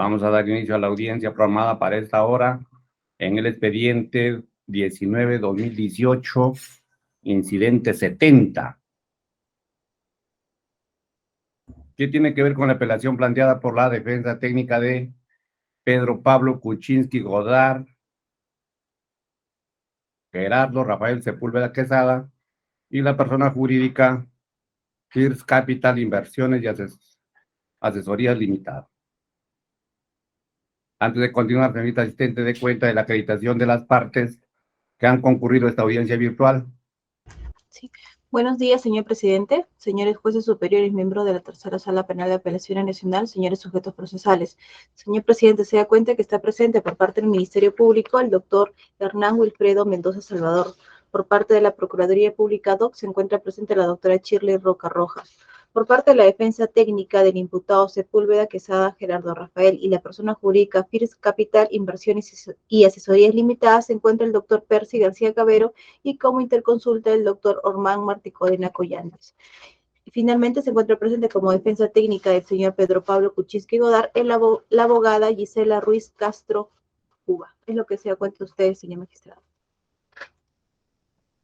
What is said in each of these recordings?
Vamos a dar inicio a la audiencia programada para esta hora en el expediente 19-2018, incidente 70. ¿Qué tiene que ver con la apelación planteada por la defensa técnica de Pedro Pablo Kuczynski Godard, Gerardo Rafael Sepúlveda Quesada y la persona jurídica First Capital Inversiones y Asesorías Limitada? Antes de continuar, permita asistente de cuenta de la acreditación de las partes que han concurrido a esta audiencia virtual. Sí. Buenos días, señor presidente, señores jueces superiores, miembros de la tercera sala penal de apelaciones nacional, señores sujetos procesales. Señor presidente, se da cuenta que está presente por parte del Ministerio Público el doctor Hernán Wilfredo Mendoza Salvador. Por parte de la Procuraduría Pública DOC se encuentra presente la doctora Shirley Roca Rojas. Por parte de la defensa técnica del imputado Sepúlveda Quesada Gerardo Rafael y la persona jurídica First Capital Inversiones y Asesorías Limitadas se encuentra el doctor Percy García Cabero y como interconsulta el doctor Ormán Marticodena Collantes. Y finalmente se encuentra presente como defensa técnica del señor Pedro Pablo Kuczynski Godard la abogada Gisela Ruiz Castro Cuba. Es lo que se da cuenta usted, señor magistrado.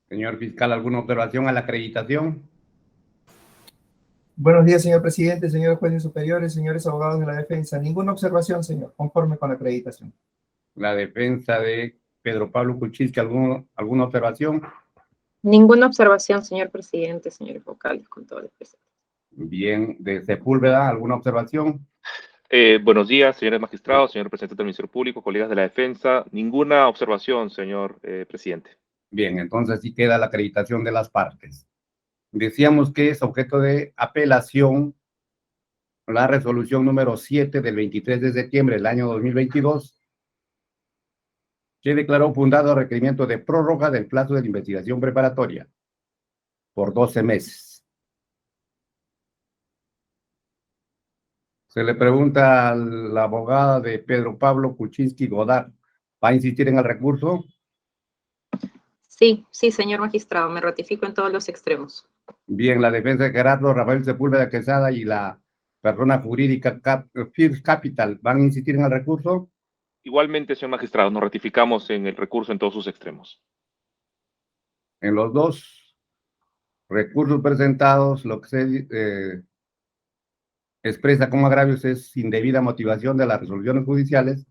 Señor fiscal, ¿alguna observación a la acreditación? Buenos días, señor presidente, señores jueces superiores, señores abogados de la defensa. Ninguna observación, señor, conforme con la acreditación. La defensa de Pedro Pablo Kuczynski, ¿alguna observación? Ninguna observación, señor presidente, señores vocales, con todo el presente. Bien, de Sepúlveda, ¿alguna observación? Buenos días, señores magistrados, señor presidente del Ministerio Público, colegas de la defensa. Ninguna observación, señor presidente. Bien, entonces sí queda la acreditación de las partes. Decíamos que es objeto de apelación la resolución número 7 del 23 de septiembre del año 2022, que declaró fundado el requerimiento de prórroga del plazo de la investigación preparatoria por 12 meses. Se le pregunta a la abogada de Pedro Pablo Kuczynski Godard, ¿va a insistir en el recurso? Sí, señor magistrado, me ratifico en todos los extremos. Bien, la defensa de Gerardo Rafael Sepúlveda Quesada y la persona jurídica First Capital, ¿van a insistir en el recurso? Igualmente, señor magistrado, nos ratificamos en el recurso en todos sus extremos. En los dos recursos presentados, lo que se expresa como agravios es indebida motivación de las resoluciones judiciales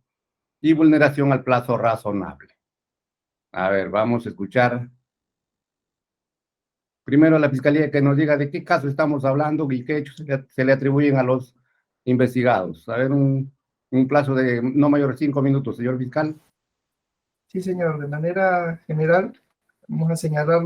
y vulneración al plazo razonable. A ver, vamos a escuchar primero a la Fiscalía que nos diga de qué caso estamos hablando y qué hechos se le atribuyen a los investigados. A ver, un plazo de no mayor de 5 minutos, señor fiscal. Sí, señor, de manera general vamos a señalar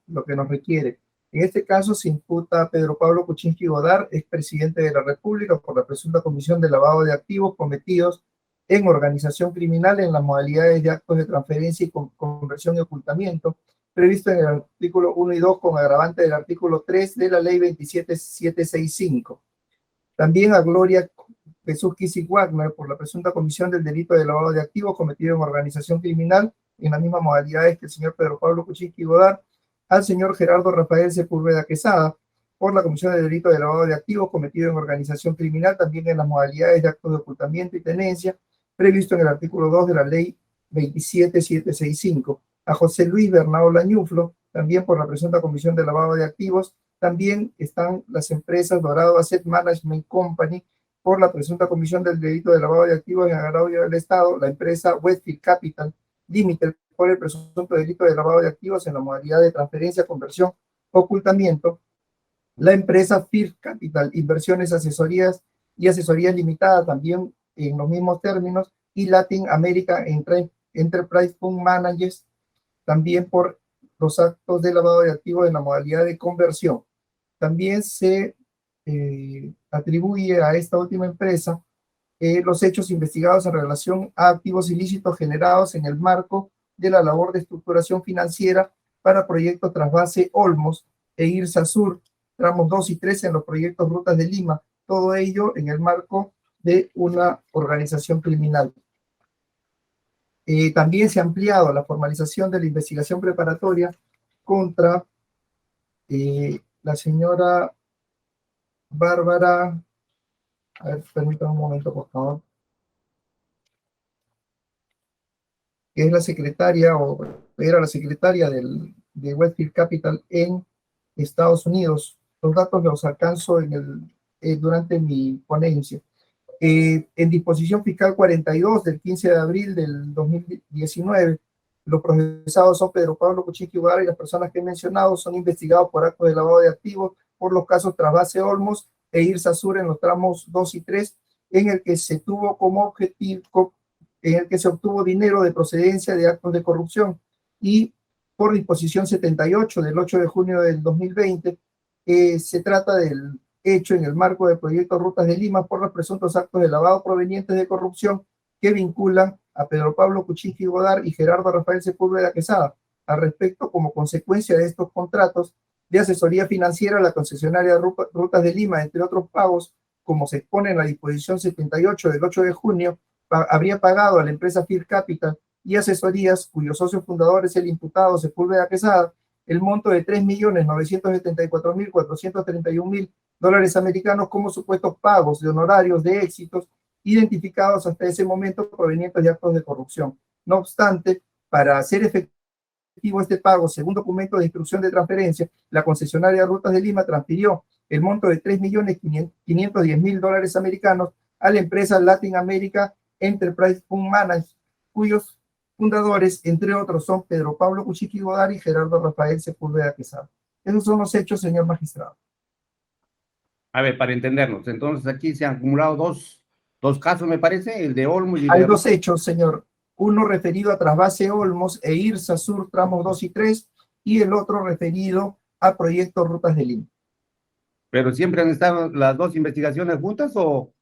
lo que nos requiere. En este caso se imputa a Pedro Pablo Kuczynski Godard, expresidente de la República, por la presunta comisión de lavado de activos cometidos en organización criminal en las modalidades de actos de transferencia y conversión y ocultamiento, previsto en el artículo 1 y 2 con agravante del artículo 3 de la ley 27765. También a Gloria Jesús Kissig Wagner por la presunta comisión del delito de lavado de activos cometido en organización criminal en las mismas modalidades que el señor Pedro Pablo Kuczynski Godard, al señor Gerardo Rafael Sepúlveda Quesada por la comisión del delito de lavado de activos cometido en organización criminal también en las modalidades de actos de ocultamiento y tenencia previsto en el artículo 2 de la ley 27765. A José Luis Bernardo Lañuflo, también por la presunta comisión de lavado de activos. También están las empresas Dorado Asset Management Company por la presunta comisión del delito de lavado de activos en agravio del Estado, la empresa Westfield Capital Limited por el presunto delito de lavado de activos en la modalidad de transferencia, conversión, ocultamiento, la empresa First Capital Inversiones, Asesorías y Asesorías Limitada también en los mismos términos, y Latin America Enterprise Fund Managers también por los actos de lavado de activos en la modalidad de conversión. También se atribuye a esta última empresa los hechos investigados en relación a activos ilícitos generados en el marco de la labor de estructuración financiera para proyectos Trasvase Olmos e Irsa Sur, tramos 2 y 3 en los proyectos Rutas de Lima, todo ello en el marco de una organización criminal. También se ha ampliado la formalización de la investigación preparatoria contra la señora Bárbara, a ver, permítame un momento, por favor. que es la secretaria o era la secretaria de Westfield Capital en Estados Unidos. Los datos los alcanzo durante mi ponencia. En disposición fiscal 42 del 15 de abril del 2019, los procesados son Pedro Pablo Kuczynski Godard y las personas que he mencionado son investigados por actos de lavado de activos por los casos Trasvase Olmos e Irsa Sur en los tramos 2 y 3, en el que se tuvo como objetivo, en el que se obtuvo dinero de procedencia de actos de corrupción, y por disposición 78 del 8 de junio del 2020, se trata del hecho en el marco del proyecto Rutas de Lima por los presuntos actos de lavado provenientes de corrupción que vinculan a Pedro Pablo Kuczynski Godard y Gerardo Rafael Sepúlveda Quesada. Al respecto, como consecuencia de estos contratos de asesoría financiera, la concesionaria Rutas de Lima, entre otros pagos, como se expone en la disposición 78 del 8 de junio, habría pagado a la empresa Field Capital y asesorías, cuyos socios fundadores el imputado Sepúlveda Quesada, el monto de $3.974.431.000 americanos como supuestos pagos de honorarios de éxitos identificados hasta ese momento provenientes de actos de corrupción. No obstante, para hacer efectivo este pago, según documento de instrucción de transferencia, la concesionaria Rutas de Lima transfirió el monto de $3.510.000 americanos a la empresa Latin America Enterprise Fund Management, cuyos fundadores, entre otros, son Pedro Pablo Kuczynski Godard y Gerardo Rafael Sepúlveda Quesada. Esos son los hechos, señor magistrado. A ver, para entendernos, entonces aquí se han acumulado dos casos, me parece, el de Olmos y el Hay de... dos hechos, señor. Uno referido a Trasvase Olmos e Irsa Sur, tramos 2 y 3, y el otro referido a Proyecto Rutas de Lima. ¿Pero siempre han estado las dos investigaciones juntas o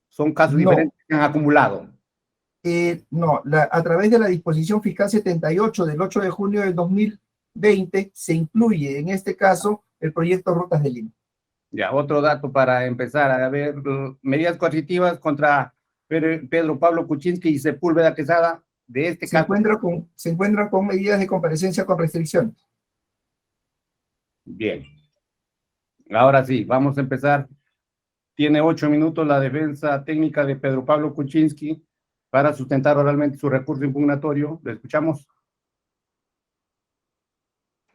son casos No. diferentes que han acumulado? No, a través de la disposición fiscal 78 del 8 de junio del 2020 se incluye en este caso el proyecto Rutas de Lima. Ya, otro dato para empezar a ver, medidas coercitivas contra Pedro Pablo Kuczynski y Sepúlveda Quesada de este caso. Se encuentran con medidas de comparecencia con restricciones. Bien. Ahora sí, vamos a empezar. Tiene 8 minutos la defensa técnica de Pedro Pablo Kuczynski para sustentar oralmente su recurso impugnatorio. ¿Lo escuchamos?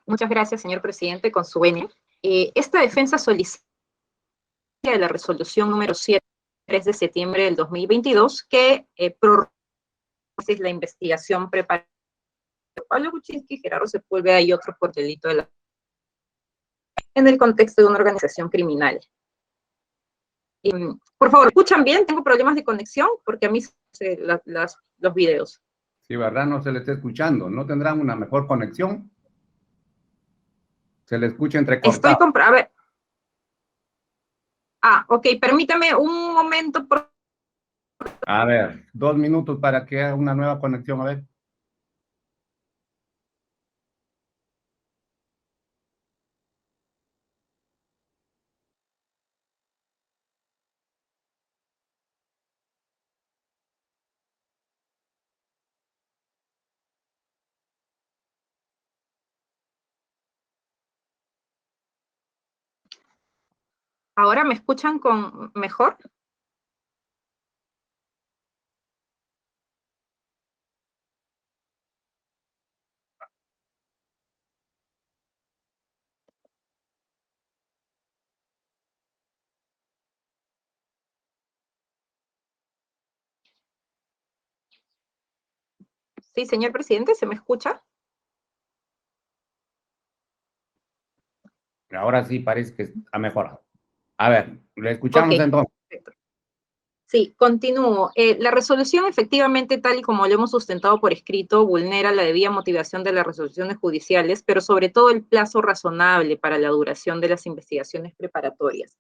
Muchas gracias, señor presidente, con su venia. Esta defensa solicita de la resolución número 7, 3 de septiembre del 2022, que prorroga la investigación preparada por Pablo Kuczynski, Gerardo Sepúlveda y otros por delito de en el contexto de una organización criminal. Por favor, ¿escuchan bien? Tengo problemas de conexión porque a mí los videos. Sí, ¿verdad? No se le está escuchando. ¿No tendrán una mejor conexión? Se le escucha entrecortado. A ver. Ok, permítame un momento. A ver, 2 minutos para que haga una nueva conexión, a ver. ¿Ahora me escuchan mejor? Sí, señor presidente, ¿se me escucha? Ahora sí parece que ha mejorado. A ver, le escuchamos entonces. Perfecto. Sí, continúo. La resolución efectivamente, tal y como lo hemos sustentado por escrito, vulnera la debida motivación de las resoluciones judiciales, pero sobre todo el plazo razonable para la duración de las investigaciones preparatorias.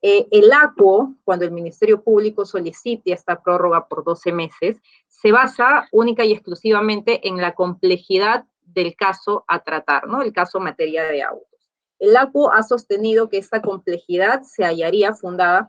El ACUO, cuando el Ministerio Público solicite esta prórroga por 12 meses, se basa única y exclusivamente en la complejidad del caso a tratar, ¿no? El caso materia de autos. El ACUO ha sostenido que esta complejidad se hallaría fundada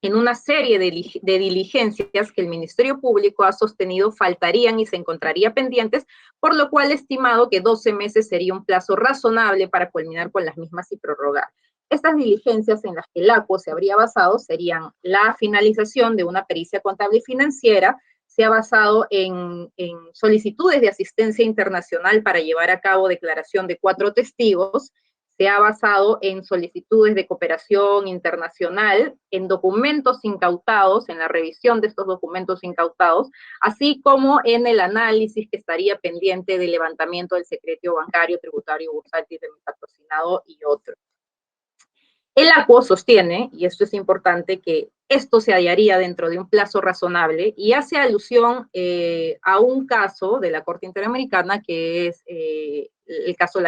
en una serie de diligencias que el Ministerio Público ha sostenido faltarían y se encontraría pendientes, por lo cual ha estimado que 12 meses sería un plazo razonable para culminar con las mismas y prorrogar. Estas diligencias en las que el ACUO se habría basado serían la finalización de una pericia contable y financiera, se ha basado en solicitudes de asistencia internacional para llevar a cabo declaración de 4 testigos, se ha basado en solicitudes de cooperación internacional, en documentos incautados, en la revisión de estos documentos incautados, así como en el análisis que estaría pendiente del levantamiento del secreto bancario, tributario, bursátil de mi patrocinado y otros. El ACUO sostiene, y esto es importante, que esto se hallaría dentro de un plazo razonable y hace alusión a un caso de la Corte Interamericana que es el caso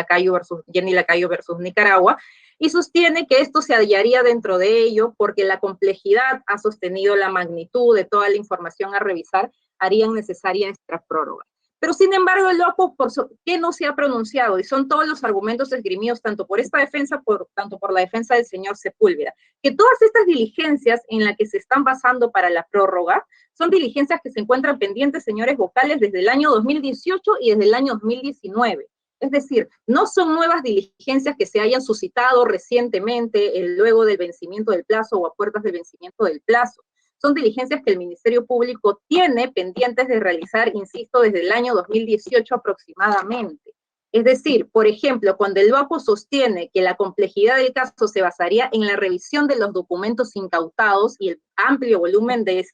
Jenny Lacayo versus Nicaragua, y sostiene que esto se hallaría dentro de ello porque la complejidad ha sostenido la magnitud de toda la información a revisar, harían necesaria esta prórroga. Pero sin embargo, el ACUO, ¿qué no se ha pronunciado? Y son todos los argumentos esgrimidos tanto por esta defensa, tanto por la defensa del señor Sepúlveda, que todas estas diligencias en las que se están basando para la prórroga son diligencias que se encuentran pendientes, señores vocales, desde el año 2018 y desde el año 2019. Es decir, no son nuevas diligencias que se hayan suscitado recientemente luego del vencimiento del plazo o a puertas del vencimiento del plazo. Son diligencias que el Ministerio Público tiene pendientes de realizar, insisto, desde el año 2018 aproximadamente. Es decir, por ejemplo, cuando el ACUO sostiene que la complejidad del caso se basaría en la revisión de los documentos incautados y el amplio volumen de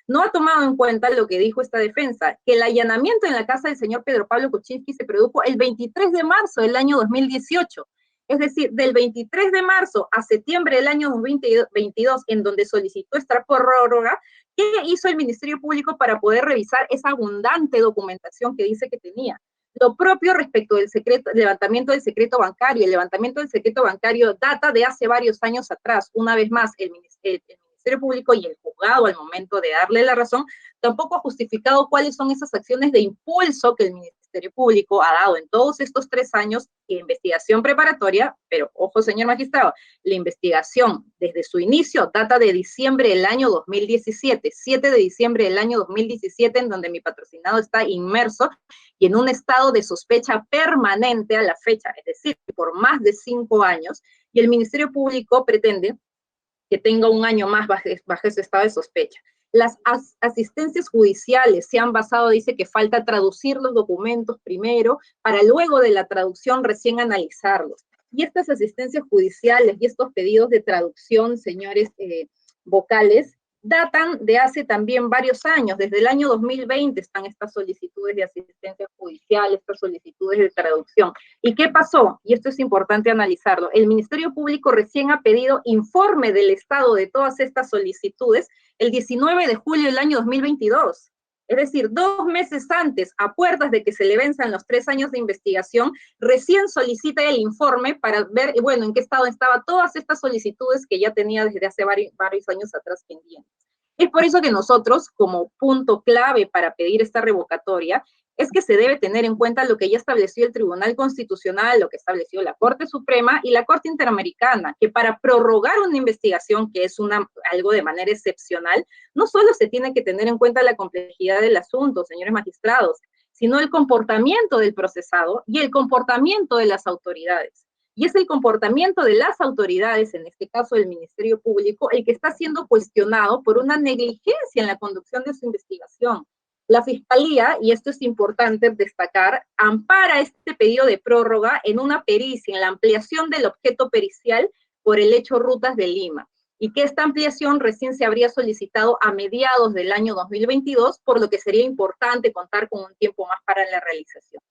no ha tomado en cuenta lo que dijo esta defensa, que el allanamiento en la casa del señor Pedro Pablo Kuczynski se produjo el 23 de marzo del año 2018. Es decir, del 23 de marzo a septiembre del año 2022, en donde solicitó esta prórroga, ¿qué hizo el Ministerio Público para poder revisar esa abundante documentación que dice que tenía? Lo propio respecto del levantamiento del secreto bancario. El levantamiento del secreto bancario data de hace varios años atrás. Una vez más, el Ministerio Público y el juzgado, al momento de darle la razón, tampoco ha justificado cuáles son esas acciones de impulso que el Ministerio Público ha dado en todos estos 3 años de investigación preparatoria, pero ojo, señor magistrado, la investigación desde su inicio data de diciembre del año 2017, 7 de diciembre del año 2017, en donde mi patrocinado está inmerso y en un estado de sospecha permanente a la fecha, es decir, por más de 5 años, y el Ministerio Público pretende que tenga un año más bajo ese estado de sospecha. Las asistencias judiciales se han basado, dice que falta traducir los documentos primero, para luego de la traducción recién analizarlos. Y estas asistencias judiciales y estos pedidos de traducción, señores vocales, datan de hace también varios años. Desde el año 2020 están estas solicitudes de asistencia judicial, estas solicitudes de traducción. ¿Y qué pasó? Y esto es importante analizarlo. El Ministerio Público recién ha pedido informe del estado de todas estas solicitudes el 19 de julio del año 2022. Es decir, 2 meses antes, a puertas de que se le venzan los 3 años de investigación, recién solicita el informe para ver, bueno, en qué estado estaban todas estas solicitudes que ya tenía desde hace varios años atrás pendientes. Es por eso que nosotros, como punto clave para pedir esta revocatoria, es que se debe tener en cuenta lo que ya estableció el Tribunal Constitucional, lo que estableció la Corte Suprema y la Corte Interamericana, que para prorrogar una investigación, que es algo de manera excepcional, no solo se tiene que tener en cuenta la complejidad del asunto, señores magistrados, sino el comportamiento del procesado y el comportamiento de las autoridades. Y es el comportamiento de las autoridades, en este caso del Ministerio Público, el que está siendo cuestionado por una negligencia en la conducción de su investigación. La Fiscalía, y esto es importante destacar, ampara este pedido de prórroga en una pericia, en la ampliación del objeto pericial por el hecho Rutas de Lima, y que esta ampliación recién se habría solicitado a mediados del año 2022, por lo que sería importante contar con un tiempo más para la realización.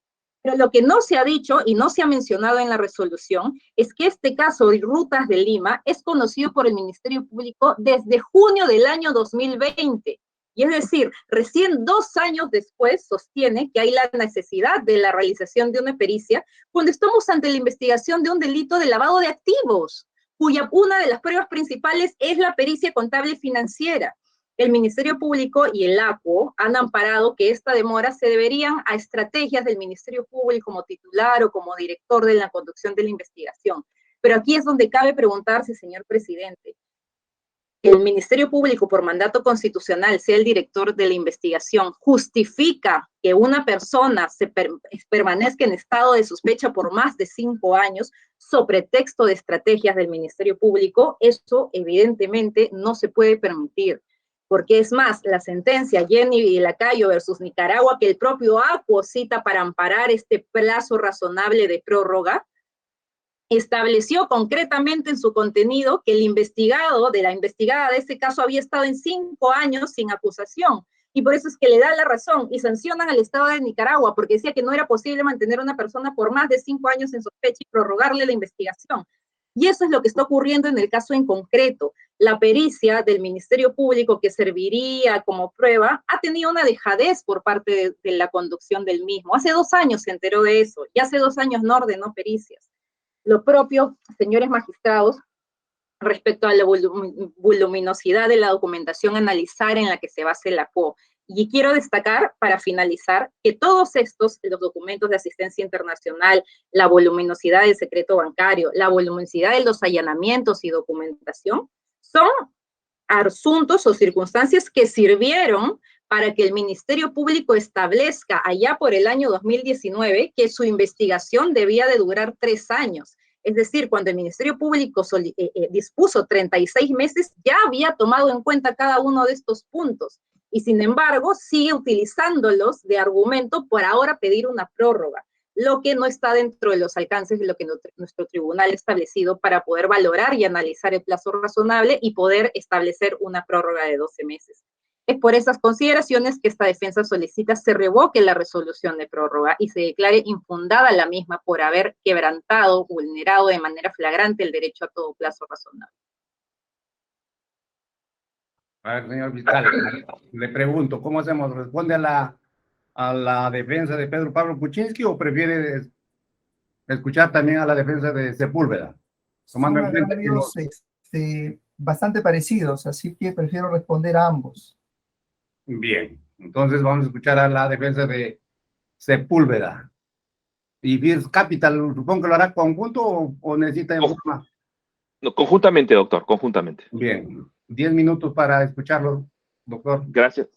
Pero lo que no se ha dicho y no se ha mencionado en la resolución es que este caso de Rutas de Lima es conocido por el Ministerio Público desde junio del año 2020. Y es decir, recién 2 años después sostiene que hay la necesidad de la realización de una pericia cuando estamos ante la investigación de un delito de lavado de activos, cuya una de las pruebas principales es la pericia contable financiera. El Ministerio Público y el ACUO han amparado que esta demora se deberían a estrategias del Ministerio Público como titular o como director de la conducción de la investigación. Pero aquí es donde cabe preguntarse, señor presidente, el Ministerio Público, por mandato constitucional, sea el director de la investigación, justifica que una persona permanezca en estado de sospecha por más de 5 años sobre pretexto de estrategias del Ministerio Público. Eso evidentemente no se puede permitir. porque es más, la sentencia Jenny y Lacayo versus Nicaragua, que el propio ACUO cita para amparar este plazo razonable de prórroga, estableció concretamente en su contenido que el investigado de la investigada de este caso había estado en 5 años sin acusación, y por eso es que le da la razón y sancionan al Estado de Nicaragua, porque decía que no era posible mantener a una persona por más de 5 años en sospecha y prorrogarle la investigación. Y eso es lo que está ocurriendo en el caso en concreto. La pericia del Ministerio Público que serviría como prueba ha tenido una dejadez por parte de la conducción del mismo. Hace 2 años se enteró de eso, y hace 2 años no ordenó pericias. Lo propio, señores magistrados, respecto a la voluminosidad de la documentación a analizar en la que se base la COE. Y quiero destacar, para finalizar, que todos estos, los documentos de asistencia internacional, la voluminosidad del secreto bancario, la voluminosidad de los allanamientos y documentación, son asuntos o circunstancias que sirvieron para que el Ministerio Público establezca allá por el año 2019 que su investigación debía de durar 3 años. Es decir, cuando el Ministerio Público dispuso 36 meses, ya había tomado en cuenta cada uno de estos puntos. Y sin embargo, sigue utilizándolos de argumento para ahora pedir una prórroga, lo que no está dentro de los alcances de lo que nuestro tribunal ha establecido para poder valorar y analizar el plazo razonable y poder establecer una prórroga de 12 meses. Es por esas consideraciones que esta defensa solicita se revoque la resolución de prórroga y se declare infundada la misma por haber quebrantado, vulnerado de manera flagrante el derecho a todo plazo razonable. A ver, señor fiscal, le pregunto, ¿cómo hacemos? ¿Responde a la defensa de Pedro Pablo Kuczynski o prefiere escuchar también a la defensa de Sepúlveda? Tomando en cuenta que los... bastante parecidos, así que prefiero responder a ambos. Bien, entonces vamos a escuchar a la defensa de Sepúlveda. ¿Y First Capital, supongo que lo hará conjunto o necesita en forma? No, conjuntamente, doctor, conjuntamente. Bien, 10 minutos para escucharlo, doctor. Gracias,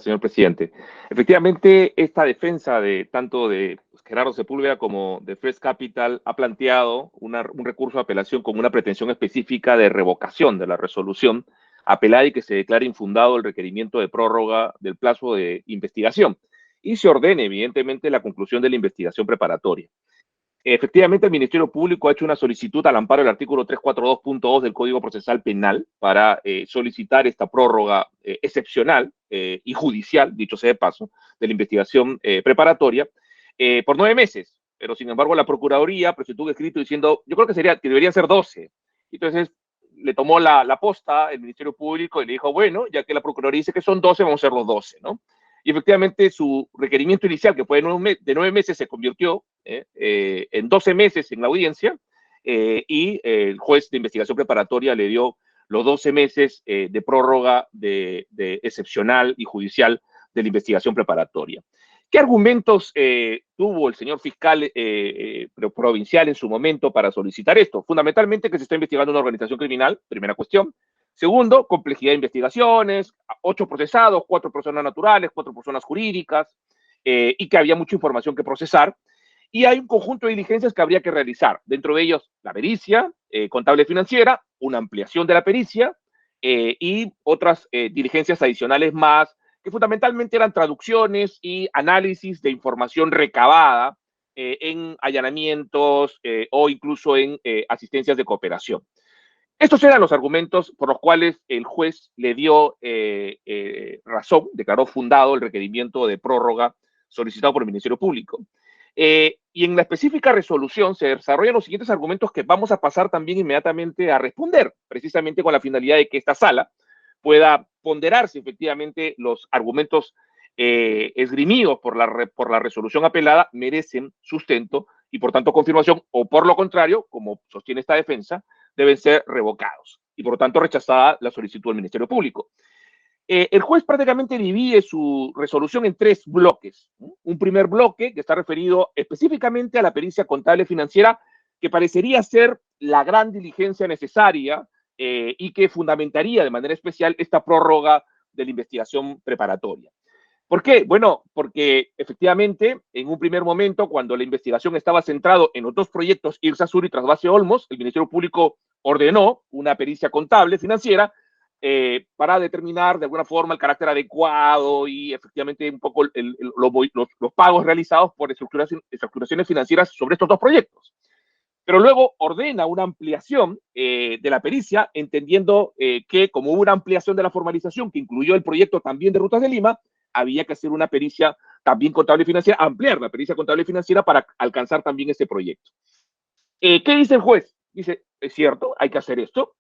señor presidente. Efectivamente, esta defensa de tanto de Gerardo Sepúlveda como de First Capital ha planteado un recurso de apelación con una pretensión específica de revocación de la resolución apelada y que se declare infundado el requerimiento de prórroga del plazo de investigación y se ordene, evidentemente, la conclusión de la investigación preparatoria. Efectivamente, el Ministerio Público ha hecho una solicitud al amparo del artículo 342.2 del Código Procesal Penal para solicitar esta prórroga excepcional y judicial, dicho sea de paso, de la investigación preparatoria por 9 meses. Pero, sin embargo, la Procuraduría presentó un escrito diciendo, yo creo que deberían ser 12. Entonces, le tomó la posta el Ministerio Público y le dijo, bueno, ya que la Procuraduría dice que son 12, vamos a ser los 12, ¿no? Y efectivamente su requerimiento inicial, que fue de 9 meses, se convirtió en 12 meses en la audiencia y el juez de investigación preparatoria le dio los 12 meses de prórroga de excepcional y judicial de la investigación preparatoria. ¿Qué argumentos tuvo el señor fiscal provincial en su momento para solicitar esto? Fundamentalmente que se está investigando una organización criminal, primera cuestión. Segundo, complejidad de investigaciones, 8 procesados, 4 personas naturales, 4 personas jurídicas, y que había mucha información que procesar. Y hay un conjunto de diligencias que habría que realizar. Dentro de ellos, la pericia contable financiera, una ampliación de la pericia y otras diligencias adicionales más, que fundamentalmente eran traducciones y análisis de información recabada en allanamientos o incluso en asistencias de cooperación. Estos eran los argumentos por los cuales el juez le dio razón, declaró fundado el requerimiento de prórroga solicitado por el Ministerio Público. Y en la específica resolución se desarrollan los siguientes argumentos que vamos a pasar también inmediatamente a responder, precisamente con la finalidad de que esta sala pueda ponderar si efectivamente los argumentos esgrimidos por la resolución apelada merecen sustento y por tanto confirmación, o por lo contrario, como sostiene esta defensa, deben ser revocados y por lo tanto rechazada la solicitud del Ministerio Público. El juez prácticamente divide su resolución en 3 bloques. Un primer bloque que está referido específicamente a la pericia contable financiera, que parecería ser la gran diligencia necesaria y que fundamentaría de manera especial esta prórroga de la investigación preparatoria. ¿Por qué? Bueno, porque efectivamente, en un primer momento, cuando la investigación estaba centrada en los 2 proyectos IRSA Sur y Trasvase Olmos, el Ministerio Público ordenó una pericia contable financiera para determinar de alguna forma el carácter adecuado y efectivamente un poco los pagos realizados por estructuraciones financieras sobre estos dos proyectos. Pero luego ordena una ampliación de la pericia, entendiendo que como hubo una ampliación de la formalización que incluyó el proyecto también de Rutas de Lima, había que hacer una pericia también contable y financiera, ampliar la pericia contable y financiera para alcanzar también este proyecto. ¿Qué dice el juez? Dice, es cierto, hay que hacer esto.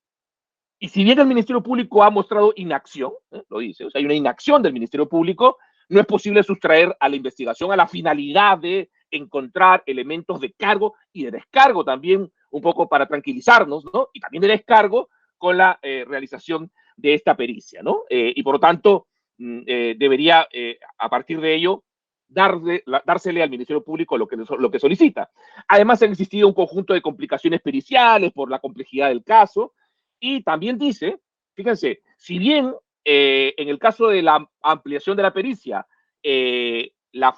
Y si bien el Ministerio Público ha mostrado inacción, lo dice, o sea, hay una inacción del Ministerio Público, no es posible sustraer a la investigación a la finalidad de encontrar elementos de cargo y de descargo también, un poco para tranquilizarnos, ¿no? Y también de descargo con la realización de esta pericia, ¿no? Y por lo tanto, debería, a partir de ello, dársele al Ministerio Público lo que solicita. Además, han existido un conjunto de complicaciones periciales por la complejidad del caso, y también dice, fíjense, si bien en el caso de la ampliación de la pericia, la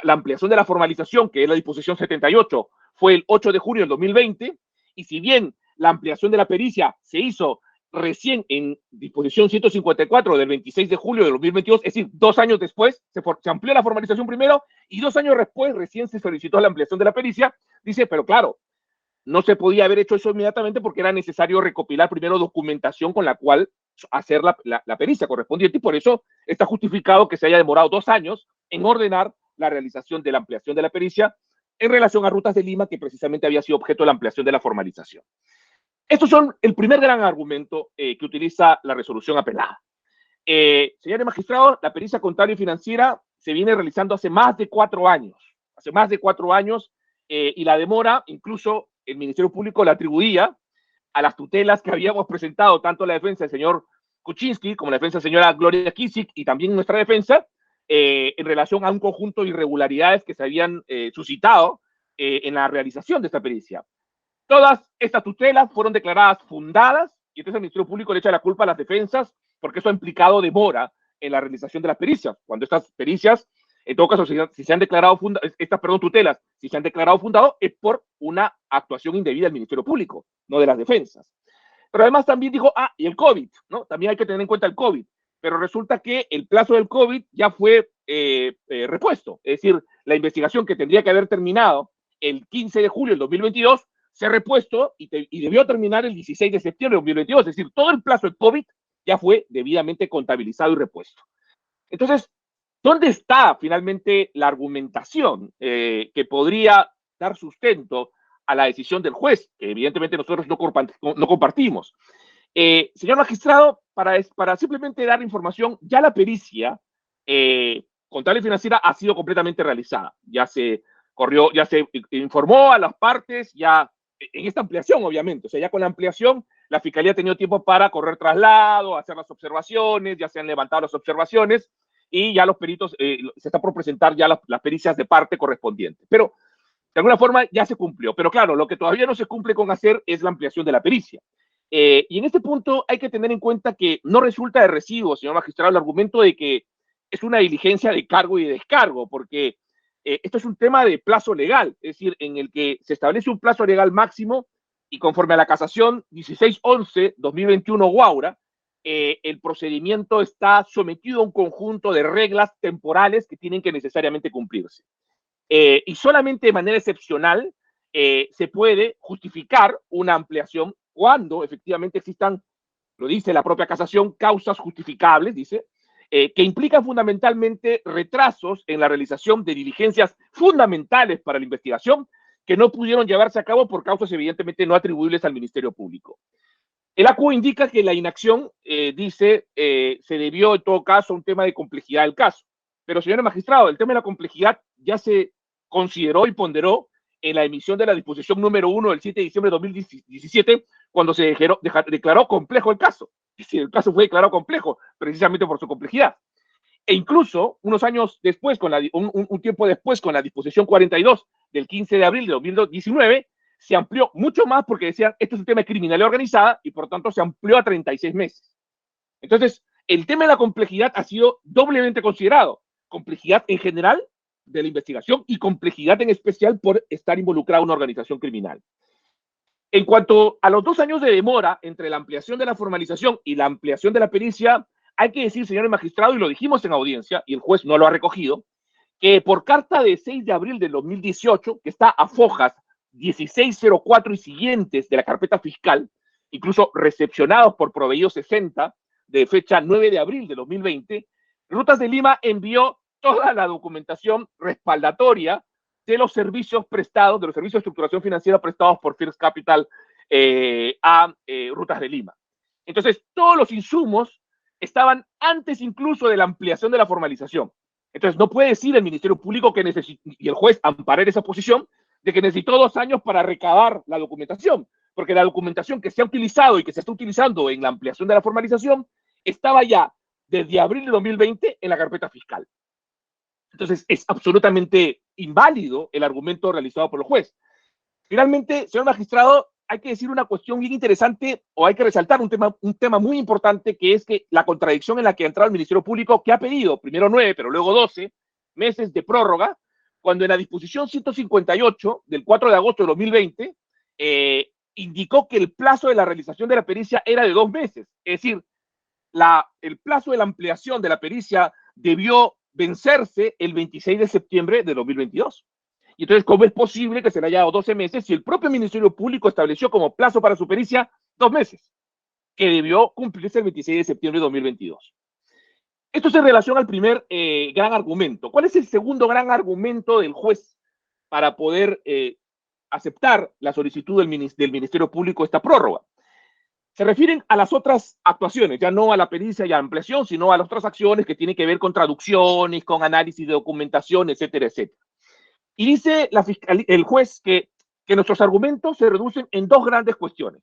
ampliación de la formalización, que es la disposición 78, fue el 8 de junio del 2020, y si bien la ampliación de la pericia se hizo recién en disposición 154 del 26 de julio del 2022, es decir, 2 años después, se amplió la formalización primero, y 2 años después recién se solicitó la ampliación de la pericia, dice, pero claro, no se podía haber hecho eso inmediatamente porque era necesario recopilar primero documentación con la cual hacer la pericia correspondiente, y por eso está justificado que se haya demorado 2 años en ordenar la realización de la ampliación de la pericia en relación a Rutas de Lima, que precisamente había sido objeto de la ampliación de la formalización. Estos son el primer gran argumento que utiliza la resolución apelada. Señores magistrados, la pericia contable y financiera se viene realizando hace más de 4 años. Hace más de 4 años, y la demora, incluso el Ministerio Público la atribuía a las tutelas que habíamos presentado, tanto la defensa del señor Kuczynski como la defensa de la señora Gloria Kisik y también nuestra defensa, en relación a un conjunto de irregularidades que se habían suscitado en la realización de esta pericia. Todas estas tutelas fueron declaradas fundadas y entonces el Ministerio Público le echa la culpa a las defensas porque eso ha implicado demora en la realización de las pericias, cuando estas pericias, en todo caso, si se han declarado tutelas, si se han declarado fundados, es por una actuación indebida del Ministerio Público, no de las defensas. Pero además también dijo, y el COVID, ¿no? También hay que tener en cuenta el COVID, pero resulta que el plazo del COVID ya fue repuesto, es decir, la investigación que tendría que haber terminado el 15 de julio del 2022 se ha repuesto y debió terminar el 16 de septiembre del 2022, es decir, todo el plazo del COVID ya fue debidamente contabilizado y repuesto. Entonces, ¿dónde está finalmente la argumentación que podría dar sustento a la decisión del juez, que evidentemente nosotros no compartimos? Señor magistrado, para simplemente dar información, ya la pericia contable y financiera ha sido completamente realizada. Ya se informó a las partes, ya en esta ampliación, obviamente. O sea, ya con la ampliación, la Fiscalía ha tenido tiempo para correr traslado, hacer las observaciones, ya se han levantado las observaciones, y ya los peritos, se está por presentar ya las pericias de parte correspondientes. Pero, de alguna forma, ya se cumplió. Pero claro, lo que todavía no se cumple con hacer es la ampliación de la pericia. Y en este punto hay que tener en cuenta que no resulta de recibo, señor magistrado, el argumento de que es una diligencia de cargo y de descargo, porque esto es un tema de plazo legal, es decir, en el que se establece un plazo legal máximo y conforme a la casación 1611-2021 Guaura, el procedimiento está sometido a un conjunto de reglas temporales que tienen que necesariamente cumplirse. Y solamente de manera excepcional se puede justificar una ampliación cuando efectivamente existan, lo dice la propia casación, causas justificables, dice, que implican fundamentalmente retrasos en la realización de diligencias fundamentales para la investigación que no pudieron llevarse a cabo por causas evidentemente no atribuibles al Ministerio Público. El ACU indica que la inacción, dice, se debió en todo caso a un tema de complejidad del caso. Pero, señor magistrado, el tema de la complejidad ya se consideró y ponderó en la emisión de la disposición número 1 del 7 de diciembre de 2017, cuando se declaró complejo el caso. Es decir, el caso fue declarado complejo precisamente por su complejidad. E incluso, unos años después, un tiempo después, con la disposición 42 del 15 de abril de 2019, se amplió mucho más porque decían, esto es un tema de criminalidad organizada y por tanto se amplió a 36 meses. Entonces, el tema de la complejidad ha sido doblemente considerado. Complejidad en general de la investigación y complejidad en especial por estar involucrada una organización criminal. En cuanto a los 2 años de demora entre la ampliación de la formalización y la ampliación de la pericia, hay que decir, señores magistrados, y lo dijimos en audiencia, y el juez no lo ha recogido, que por carta de 6 de abril del 2018, que está a fojas 1604 y siguientes de la carpeta fiscal, incluso recepcionados por proveído 60, de fecha 9 de abril de 2020, Rutas de Lima envió toda la documentación respaldatoria de los servicios prestados, de los servicios de estructuración financiera prestados por First Capital a Rutas de Lima. Entonces, todos los insumos estaban antes incluso de la ampliación de la formalización. Entonces, no puede decir el Ministerio Público que necesita, y el juez amparar esa posición, de que necesitó 2 años para recabar la documentación, porque la documentación que se ha utilizado y que se está utilizando en la ampliación de la formalización estaba ya desde abril de 2020 en la carpeta fiscal. Entonces, es absolutamente inválido el argumento realizado por el juez. Finalmente, señor magistrado, hay que decir una cuestión bien interesante, o hay que resaltar un tema muy importante, que es que la contradicción en la que ha entrado el Ministerio Público, que ha pedido primero 9, pero luego 12 meses de prórroga, cuando en la disposición 158 del 4 de agosto de 2020 indicó que el plazo de la realización de la pericia era de 2 meses. Es decir, el plazo de la ampliación de la pericia debió vencerse el 26 de septiembre de 2022. Y entonces, ¿cómo es posible que se le haya dado 12 meses si el propio Ministerio Público estableció como plazo para su pericia 2 meses, que debió cumplirse el 26 de septiembre de 2022? Esto es en relación al primer gran argumento. ¿Cuál es el segundo gran argumento del juez para poder aceptar la solicitud del Ministerio Público esta prórroga? Se refieren a las otras actuaciones, ya no a la pericia y a ampliación, sino a las otras acciones que tienen que ver con traducciones, con análisis de documentación, etcétera, etcétera. Y dice el juez que nuestros argumentos se reducen en 2 grandes cuestiones.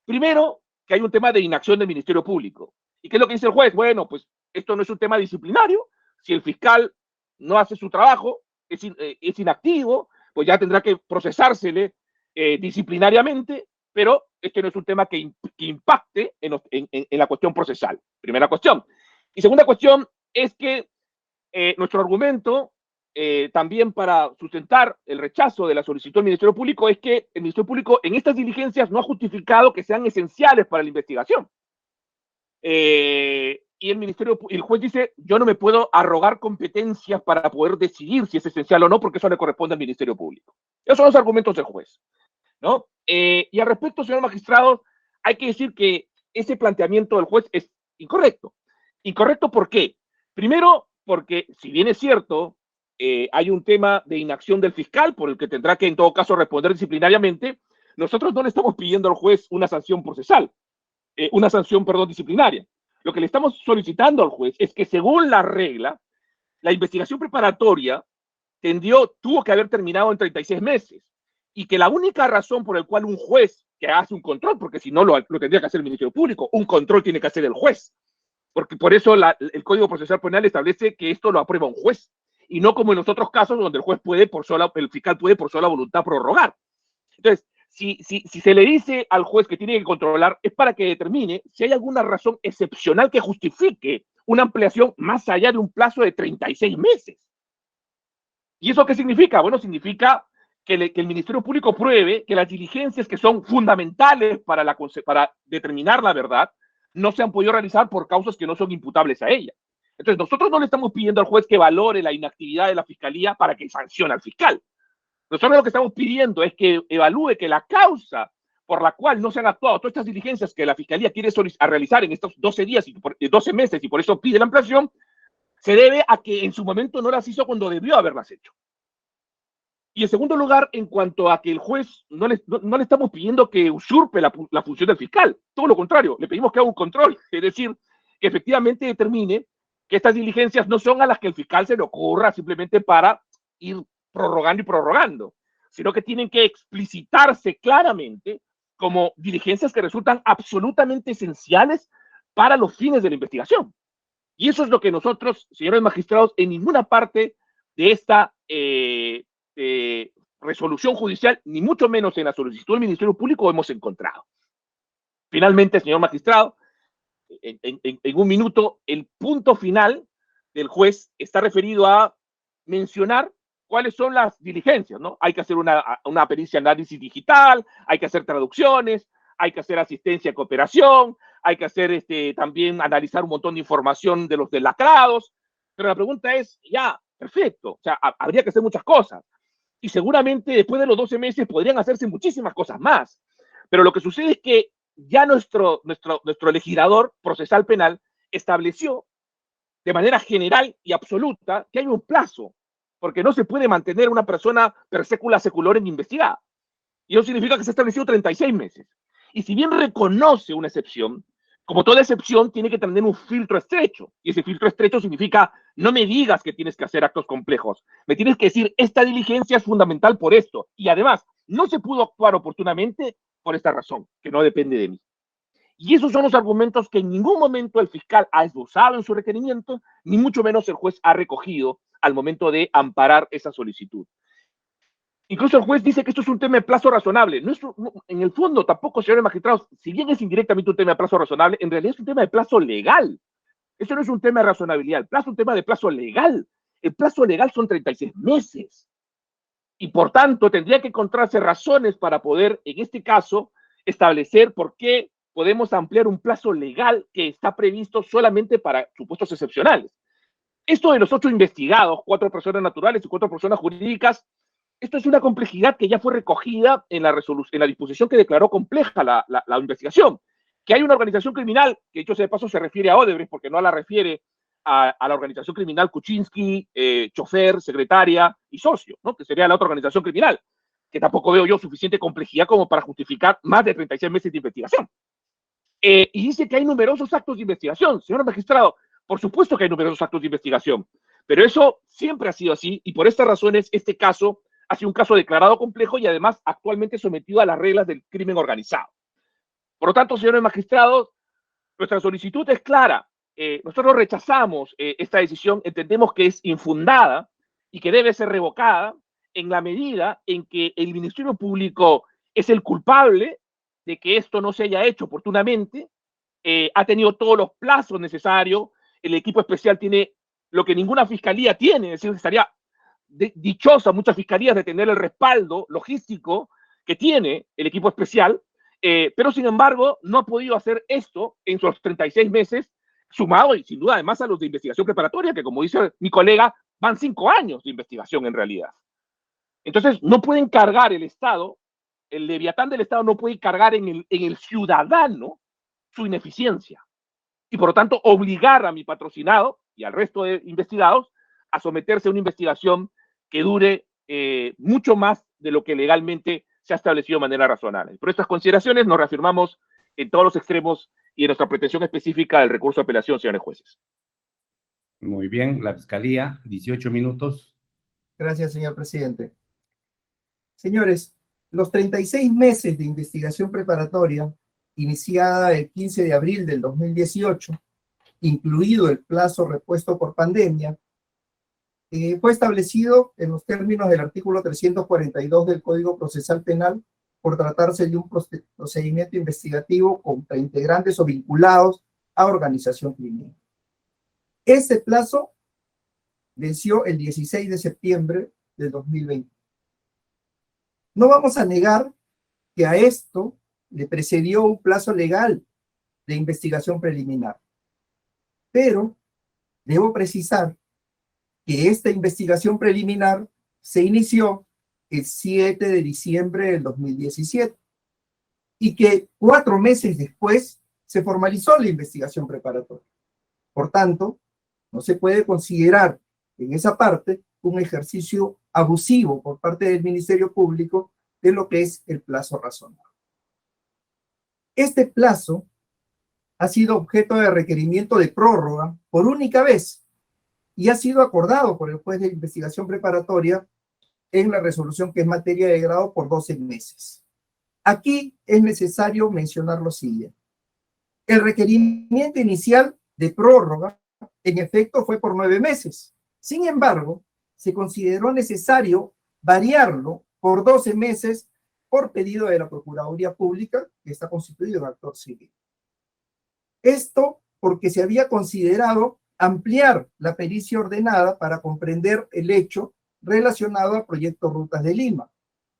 Primero, que hay un tema de inacción del Ministerio Público. ¿Y qué es lo que dice el juez? Bueno, pues esto no es un tema disciplinario. Si el fiscal no hace su trabajo, es inactivo, pues ya tendrá que procesársele disciplinariamente, pero este no es un tema que impacte en la cuestión procesal. Primera cuestión. Y segunda cuestión es que nuestro argumento, también para sustentar el rechazo de la solicitud del Ministerio Público, es que el Ministerio Público en estas diligencias no ha justificado que sean esenciales para la investigación. Y el juez dice, yo no me puedo arrogar competencias para poder decidir si es esencial o no, porque eso le corresponde al Ministerio Público. Esos son los argumentos del juez, ¿no? Y al respecto, señor magistrado, hay que decir que ese planteamiento del juez es incorrecto. ¿Incorrecto por qué? Primero, porque si bien es cierto, hay un tema de inacción del fiscal por el que tendrá que en todo caso responder disciplinariamente, nosotros no le estamos pidiendo al juez una sanción procesal, disciplinaria. Lo que le estamos solicitando al juez es que, según la regla, la investigación preparatoria tuvo que haber terminado en 36 meses, y que la única razón por la cual un juez que hace un control, porque si no lo tendría que hacer el Ministerio Público, un control tiene que hacer el juez, porque por eso el Código Procesal Penal establece que esto lo aprueba un juez, y no como en los otros casos donde el fiscal puede por sola voluntad prorrogar. Entonces, si se le dice al juez que tiene que controlar, es para que determine si hay alguna razón excepcional que justifique una ampliación más allá de un plazo de 36 meses. ¿Y eso qué significa? Bueno, significa que el Ministerio Público pruebe que las diligencias que son fundamentales para determinar la verdad no se han podido realizar por causas que no son imputables a ella. Entonces, nosotros no le estamos pidiendo al juez que valore la inactividad de la fiscalía para que sancione al fiscal. Nosotros lo que estamos pidiendo es que evalúe que la causa por la cual no se han actuado todas estas diligencias que la fiscalía quiere realizar en estos 12 días, 12 meses, y por eso pide la ampliación, se debe a que en su momento no las hizo cuando debió haberlas hecho. Y en segundo lugar, en cuanto a que el juez no le estamos pidiendo que usurpe la función del fiscal, todo lo contrario, le pedimos que haga un control, es decir, que efectivamente determine que estas diligencias no son a las que el fiscal se le ocurra simplemente para ir prorrogando y prorrogando, sino que tienen que explicitarse claramente como diligencias que resultan absolutamente esenciales para los fines de la investigación. Y eso es lo que nosotros, señores magistrados, en ninguna parte de esta resolución judicial, ni mucho menos en la solicitud del Ministerio Público, hemos encontrado. Finalmente, señor magistrado, en un minuto, el punto final del juez está referido a mencionar cuáles son las diligencias, ¿no? Hay que hacer una pericia análisis digital, hay que hacer traducciones, hay que hacer asistencia a cooperación, hay que hacer también analizar un montón de información de los delacrados, pero la pregunta es, ya, perfecto, o sea, habría que hacer muchas cosas, y seguramente después de los 12 meses podrían hacerse muchísimas cosas más, pero lo que sucede es que ya nuestro legislador procesal penal estableció de manera general y absoluta que hay un plazo, porque no se puede mantener una persona per secula seculorum investigada. Y eso significa que se ha establecido 36 meses. Y si bien reconoce una excepción, como toda excepción tiene que tener un filtro estrecho. Y ese filtro estrecho significa, no me digas que tienes que hacer actos complejos. Me tienes que decir, esta diligencia es fundamental por esto. Y además, no se pudo actuar oportunamente por esta razón, que no depende de mí. Y esos son los argumentos que en ningún momento el fiscal ha esbozado en su requerimiento, ni mucho menos el juez ha recogido al momento de amparar esa solicitud. Incluso el juez dice que esto es un tema de plazo razonable. No, en el fondo, tampoco, señores magistrados, si bien es indirectamente un tema de plazo razonable, en realidad es un tema de plazo legal. Eso no es un tema de razonabilidad. El plazo es un tema de plazo legal. El plazo legal son 36 meses. Y por tanto, tendría que encontrarse razones para poder, en este caso, establecer por qué podemos ampliar un plazo legal que está previsto solamente para supuestos excepcionales. Esto de los 8 investigados, 4 personas naturales y 4 personas jurídicas, esto es una complejidad que ya fue recogida en la disposición que declaró compleja la investigación. Que hay una organización criminal, que dicho sea de paso se refiere a Odebrecht, porque no la refiere a la organización criminal Kuczynski, chofer, secretaria y socio, ¿no? Que sería la otra organización criminal, que tampoco veo yo suficiente complejidad como para justificar más de 36 meses de investigación. Y dice que hay numerosos actos de investigación. Señor magistrado, por supuesto que hay numerosos actos de investigación, pero eso siempre ha sido así y por estas razones este caso ha sido un caso declarado complejo y además actualmente sometido a las reglas del crimen organizado. Por lo tanto, señores magistrados, nuestra solicitud es clara. Nosotros rechazamos esta decisión, entendemos que es infundada y que debe ser revocada en la medida en que el Ministerio Público es el culpable de que esto no se haya hecho oportunamente, ha tenido todos los plazos necesarios, el equipo especial tiene lo que ninguna fiscalía tiene, es decir, estaría dichosa muchas fiscalías de tener el respaldo logístico que tiene el equipo especial, pero sin embargo no ha podido hacer esto en sus 36 meses, sumado y sin duda además a los de investigación preparatoria, que como dice mi colega, van 5 años de investigación en realidad. Entonces no pueden cargar el Estado, el leviatán del Estado no puede cargar en el ciudadano su ineficiencia y por lo tanto obligar a mi patrocinado y al resto de investigados a someterse a una investigación que dure mucho más de lo que legalmente se ha establecido de manera razonable. Por estas consideraciones nos reafirmamos en todos los extremos y en nuestra pretensión específica del recurso de apelación, señores jueces. Muy bien, la Fiscalía, 18 minutos. Gracias, señor presidente. Señores, los 36 meses de investigación preparatoria, iniciada el 15 de abril del 2018, incluido el plazo repuesto por pandemia, fue establecido en los términos del artículo 342 del Código Procesal Penal por tratarse de un procedimiento investigativo contra integrantes o vinculados a organización criminal. Este plazo venció el 16 de septiembre del 2020. No vamos a negar que a esto le precedió un plazo legal de investigación preliminar, pero debo precisar que esta investigación preliminar se inició el 7 de diciembre del 2017 y que 4 meses después se formalizó la investigación preparatoria. Por tanto, no se puede considerar en esa parte un ejercicio abusivo por parte del Ministerio Público de lo que es el plazo razonable. Este plazo ha sido objeto de requerimiento de prórroga por única vez y ha sido acordado por el juez de investigación preparatoria en la resolución que es materia de grado por 12 meses. Aquí es necesario mencionar lo siguiente. El requerimiento inicial de prórroga, en efecto, fue por 9 meses. Sin embargo, se consideró necesario variarlo por 12 meses por pedido de la Procuraduría Pública, que está constituido en actor civil. Esto porque se había considerado ampliar la pericia ordenada para comprender el hecho relacionado al proyecto Rutas de Lima.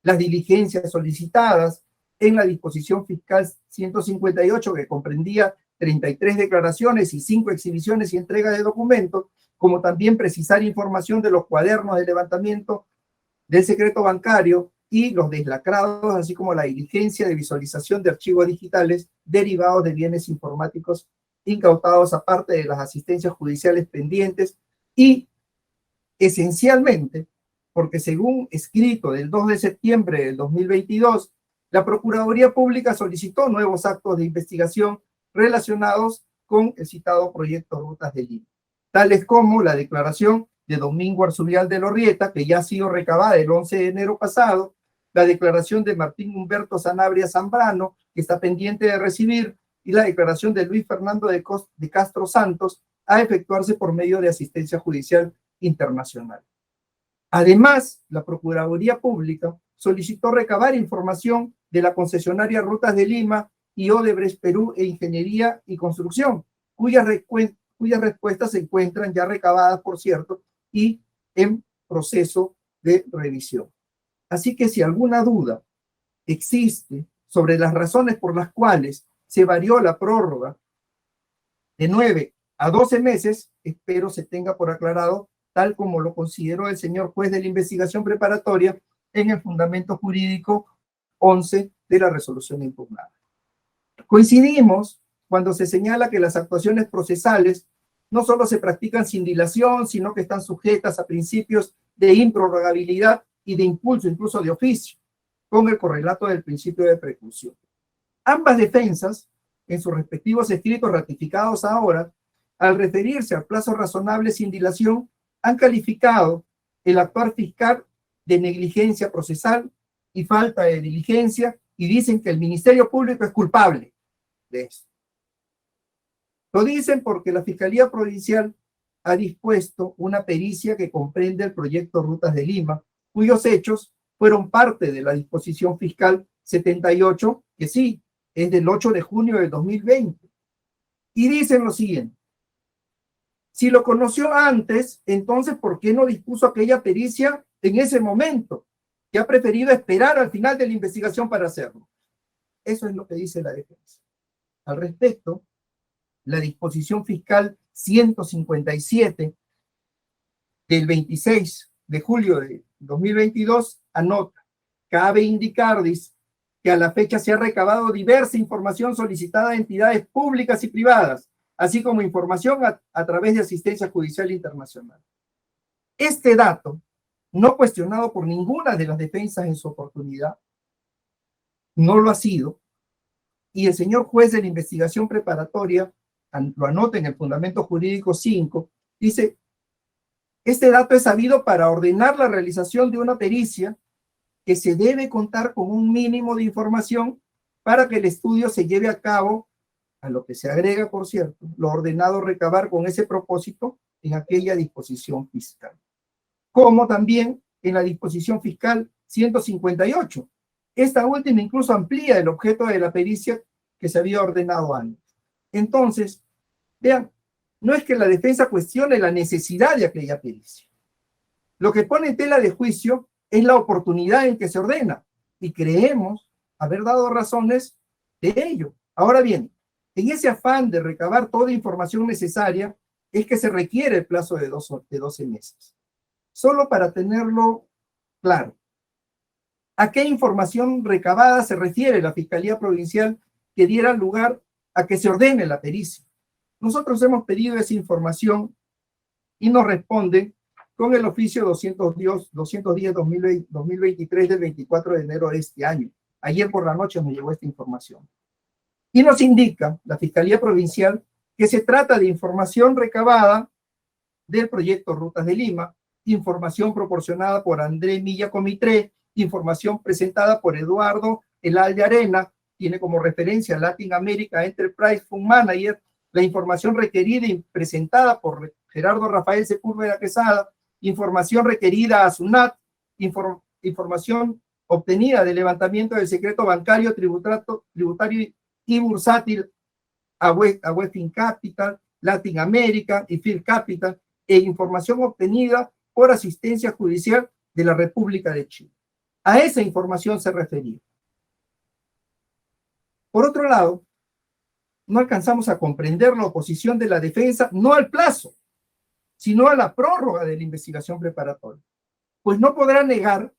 Las diligencias solicitadas en la disposición fiscal 158, que comprendía 33 declaraciones y 5 exhibiciones y entrega de documentos, como también precisar información de los cuadernos de levantamiento del secreto bancario y los deslacrados, así como la diligencia de visualización de archivos digitales derivados de bienes informáticos incautados, aparte de las asistencias judiciales pendientes, y esencialmente, porque según escrito del 2 de septiembre del 2022, la Procuraduría Pública solicitó nuevos actos de investigación relacionados con el citado proyecto Rutas de Lima, tales como la declaración de Domingo Arzubial de Lorrieta, que ya ha sido recabada el 11 de enero pasado, la declaración de Martín Humberto Sanabria Zambrano, que está pendiente de recibir, y la declaración de Luis Fernando de Castro Santos, a efectuarse por medio de asistencia judicial internacional. Además, la Procuraduría Pública solicitó recabar información de la concesionaria Rutas de Lima y Odebrecht Perú e Ingeniería y Construcción, cuyas respuestas se encuentran ya recabadas, por cierto, y en proceso de revisión. Así que si alguna duda existe sobre las razones por las cuales se varió la prórroga de 9 a 12 meses, espero se tenga por aclarado, tal como lo consideró el señor juez de la investigación preparatoria en el fundamento jurídico 11 de la resolución impugnada. Coincidimos cuando se señala que las actuaciones procesales no solo se practican sin dilación, sino que están sujetas a principios de improrrogabilidad y de impulso, incluso de oficio, con el correlato del principio de preclusión. Ambas defensas, en sus respectivos escritos ratificados ahora, al referirse al plazo razonable sin dilación, han calificado el actuar fiscal de negligencia procesal y falta de diligencia, y dicen que el Ministerio Público es culpable de eso. Lo dicen porque la Fiscalía Provincial ha dispuesto una pericia que comprende el proyecto Rutas de Lima, cuyos hechos fueron parte de la disposición fiscal 78, que sí, es del 8 de junio del 2020. Y dicen lo siguiente: si lo conoció antes, entonces ¿por qué no dispuso aquella pericia en ese momento? Que ha preferido esperar al final de la investigación para hacerlo. Eso es lo que dice la defensa. Al respecto, la disposición fiscal 157 del 26 de julio de 2022 anota: cabe indicar, dice, que a la fecha se ha recabado diversa información solicitada a entidades públicas y privadas, así como información a través de asistencia judicial internacional. Este dato, no cuestionado por ninguna de las defensas en su oportunidad, no lo ha sido, y el señor juez de la investigación preparatoria lo anota en el fundamento jurídico 5, dice: este dato es sabido para ordenar la realización de una pericia que se debe contar con un mínimo de información para que el estudio se lleve a cabo, a lo que se agrega, por cierto, lo ordenado recabar con ese propósito en aquella disposición fiscal. Como también en la disposición fiscal 158. Esta última incluso amplía el objeto de la pericia que se había ordenado antes. Entonces, vean, no es que la defensa cuestione la necesidad de aquella pericia. Lo que pone en tela de juicio es la oportunidad en que se ordena, y creemos haber dado razones de ello. Ahora bien, en ese afán de recabar toda información necesaria, es que se requiere el plazo de 12 meses. Solo para tenerlo claro, ¿a qué información recabada se refiere la Fiscalía Provincial que diera lugar a que se ordene la pericia? Nosotros hemos pedido esa información y nos responde con el oficio 210-2023 del 24 de enero de este año. Ayer por la noche nos llegó esta información. Y nos indica la Fiscalía Provincial que se trata de información recabada del proyecto Rutas de Lima, información proporcionada por André Milla Comitré, información presentada por Eduardo Elalde Arena, tiene como referencia Latin America Enterprise Fund Manager, la información requerida y presentada por Gerardo Rafael Sepúlveda Quesada, información requerida a SUNAT, información obtenida del levantamiento del secreto bancario, tributario y bursátil a Westin Capital, Latin America y Phil Capital, e información obtenida por asistencia judicial de la República de Chile. A esa información se refería. Por otro lado, no alcanzamos a comprender la oposición de la defensa, no al plazo, sino a la prórroga de la investigación preparatoria. Pues no podrá negar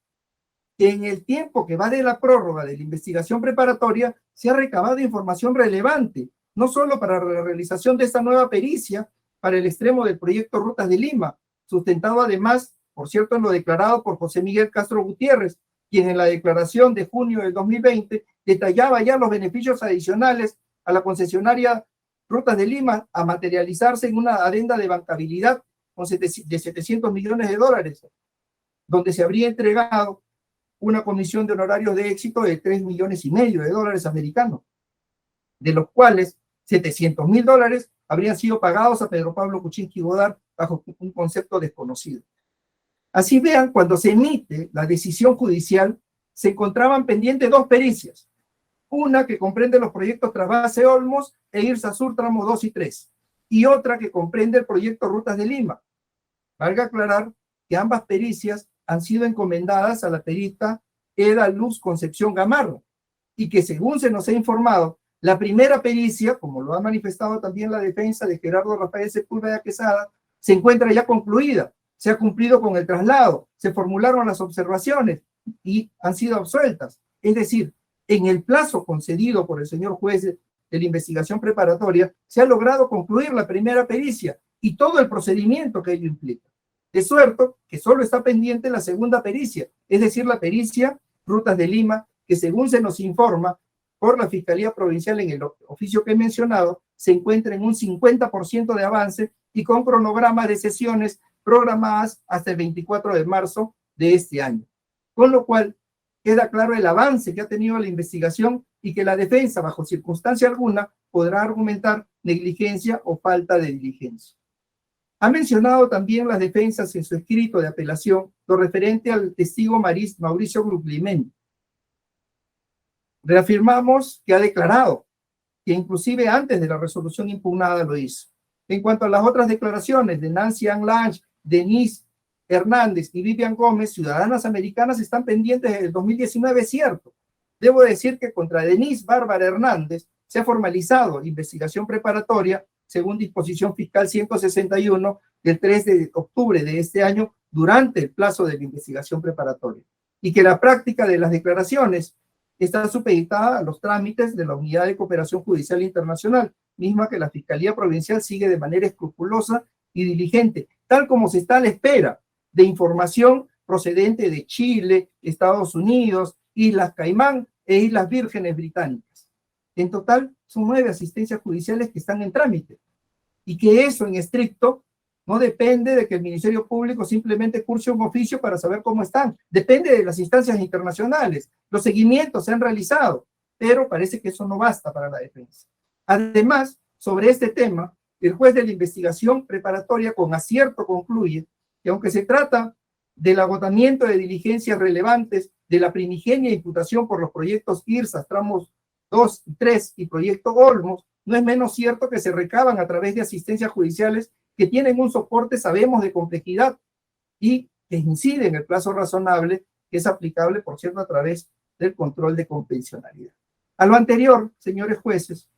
que en el tiempo que va de la prórroga de la investigación preparatoria se ha recabado información relevante, no solo para la realización de esta nueva pericia para el extremo del proyecto Rutas de Lima, sustentado además, por cierto, en lo declarado por José Miguel Castro Gutiérrez, quien en la declaración de junio del 2020 detallaba ya los beneficios adicionales a la concesionaria Rutas de Lima a materializarse en una adenda de bancabilidad de 700 millones de dólares, donde se habría entregado una comisión de honorarios de éxito de 3,5 millones de dólares americanos, de los cuales 700,000 dólares habrían sido pagados a Pedro Pablo Kuczynski Godard bajo un concepto desconocido. Así vean, cuando se emite la decisión judicial, se encontraban pendientes 2 pericias, una que comprende los proyectos Trasvase Olmos e Irsa Sur tramo 2 y 3, y otra que comprende el proyecto Rutas de Lima. Valga aclarar que ambas pericias han sido encomendadas a la perita Eda Luz Concepción Gamarro, y que según se nos ha informado, la primera pericia, como lo ha manifestado también la defensa de Gerardo Rafael Sepúlveda Quesada, se encuentra ya concluida, se ha cumplido con el traslado, se formularon las observaciones y han sido absueltas. Es decir, en el plazo concedido por el señor juez de la investigación preparatoria, se ha logrado concluir la primera pericia y todo el procedimiento que ello implica. De suerte que solo está pendiente la segunda pericia, es decir, la pericia Rutas de Lima, que según se nos informa por la Fiscalía Provincial en el oficio que he mencionado, se encuentra en un 50% de avance y con cronograma de sesiones programadas hasta el 24 de marzo de este año. Con lo cual, queda claro el avance que ha tenido la investigación y que la defensa, bajo circunstancia alguna, podrá argumentar negligencia o falta de diligencia. Ha mencionado también las defensas en su escrito de apelación lo referente al testigo Mauricio Gruclimente. Reafirmamos que ha declarado que inclusive antes de la resolución impugnada lo hizo. En cuanto a las otras declaraciones de Nancy Ann Lange, Denise Hernández y Vivian Gómez, ciudadanas americanas, están pendientes desde el 2019, es cierto. Debo decir que contra Denise Bárbara Hernández se ha formalizado investigación preparatoria según disposición fiscal 161 del 3 de octubre de este año durante el plazo de la investigación preparatoria, y que la práctica de las declaraciones está supeditada a los trámites de la Unidad de Cooperación Judicial Internacional, misma que la Fiscalía Provincial sigue de manera escrupulosa y diligente, tal como se está a la espera de información procedente de Chile, Estados Unidos, Islas Caimán e Islas Vírgenes Británicas. En total, son 9 asistencias judiciales que están en trámite, y que eso en estricto no depende de que el Ministerio Público simplemente curse un oficio para saber cómo están, depende de las instancias internacionales, los seguimientos se han realizado, pero parece que eso no basta para la defensa. Además, sobre este tema, el juez de la investigación preparatoria con acierto concluye que aunque se trata del agotamiento de diligencias relevantes de la primigenia imputación por los proyectos IRSA, tramos 2 y 3 y proyecto Olmos, no es menos cierto que se recaban a través de asistencias judiciales que tienen un soporte, sabemos, de complejidad y que incide en el plazo razonable que es aplicable, por cierto, a través del control de convencionalidad. A lo anterior, señores jueces,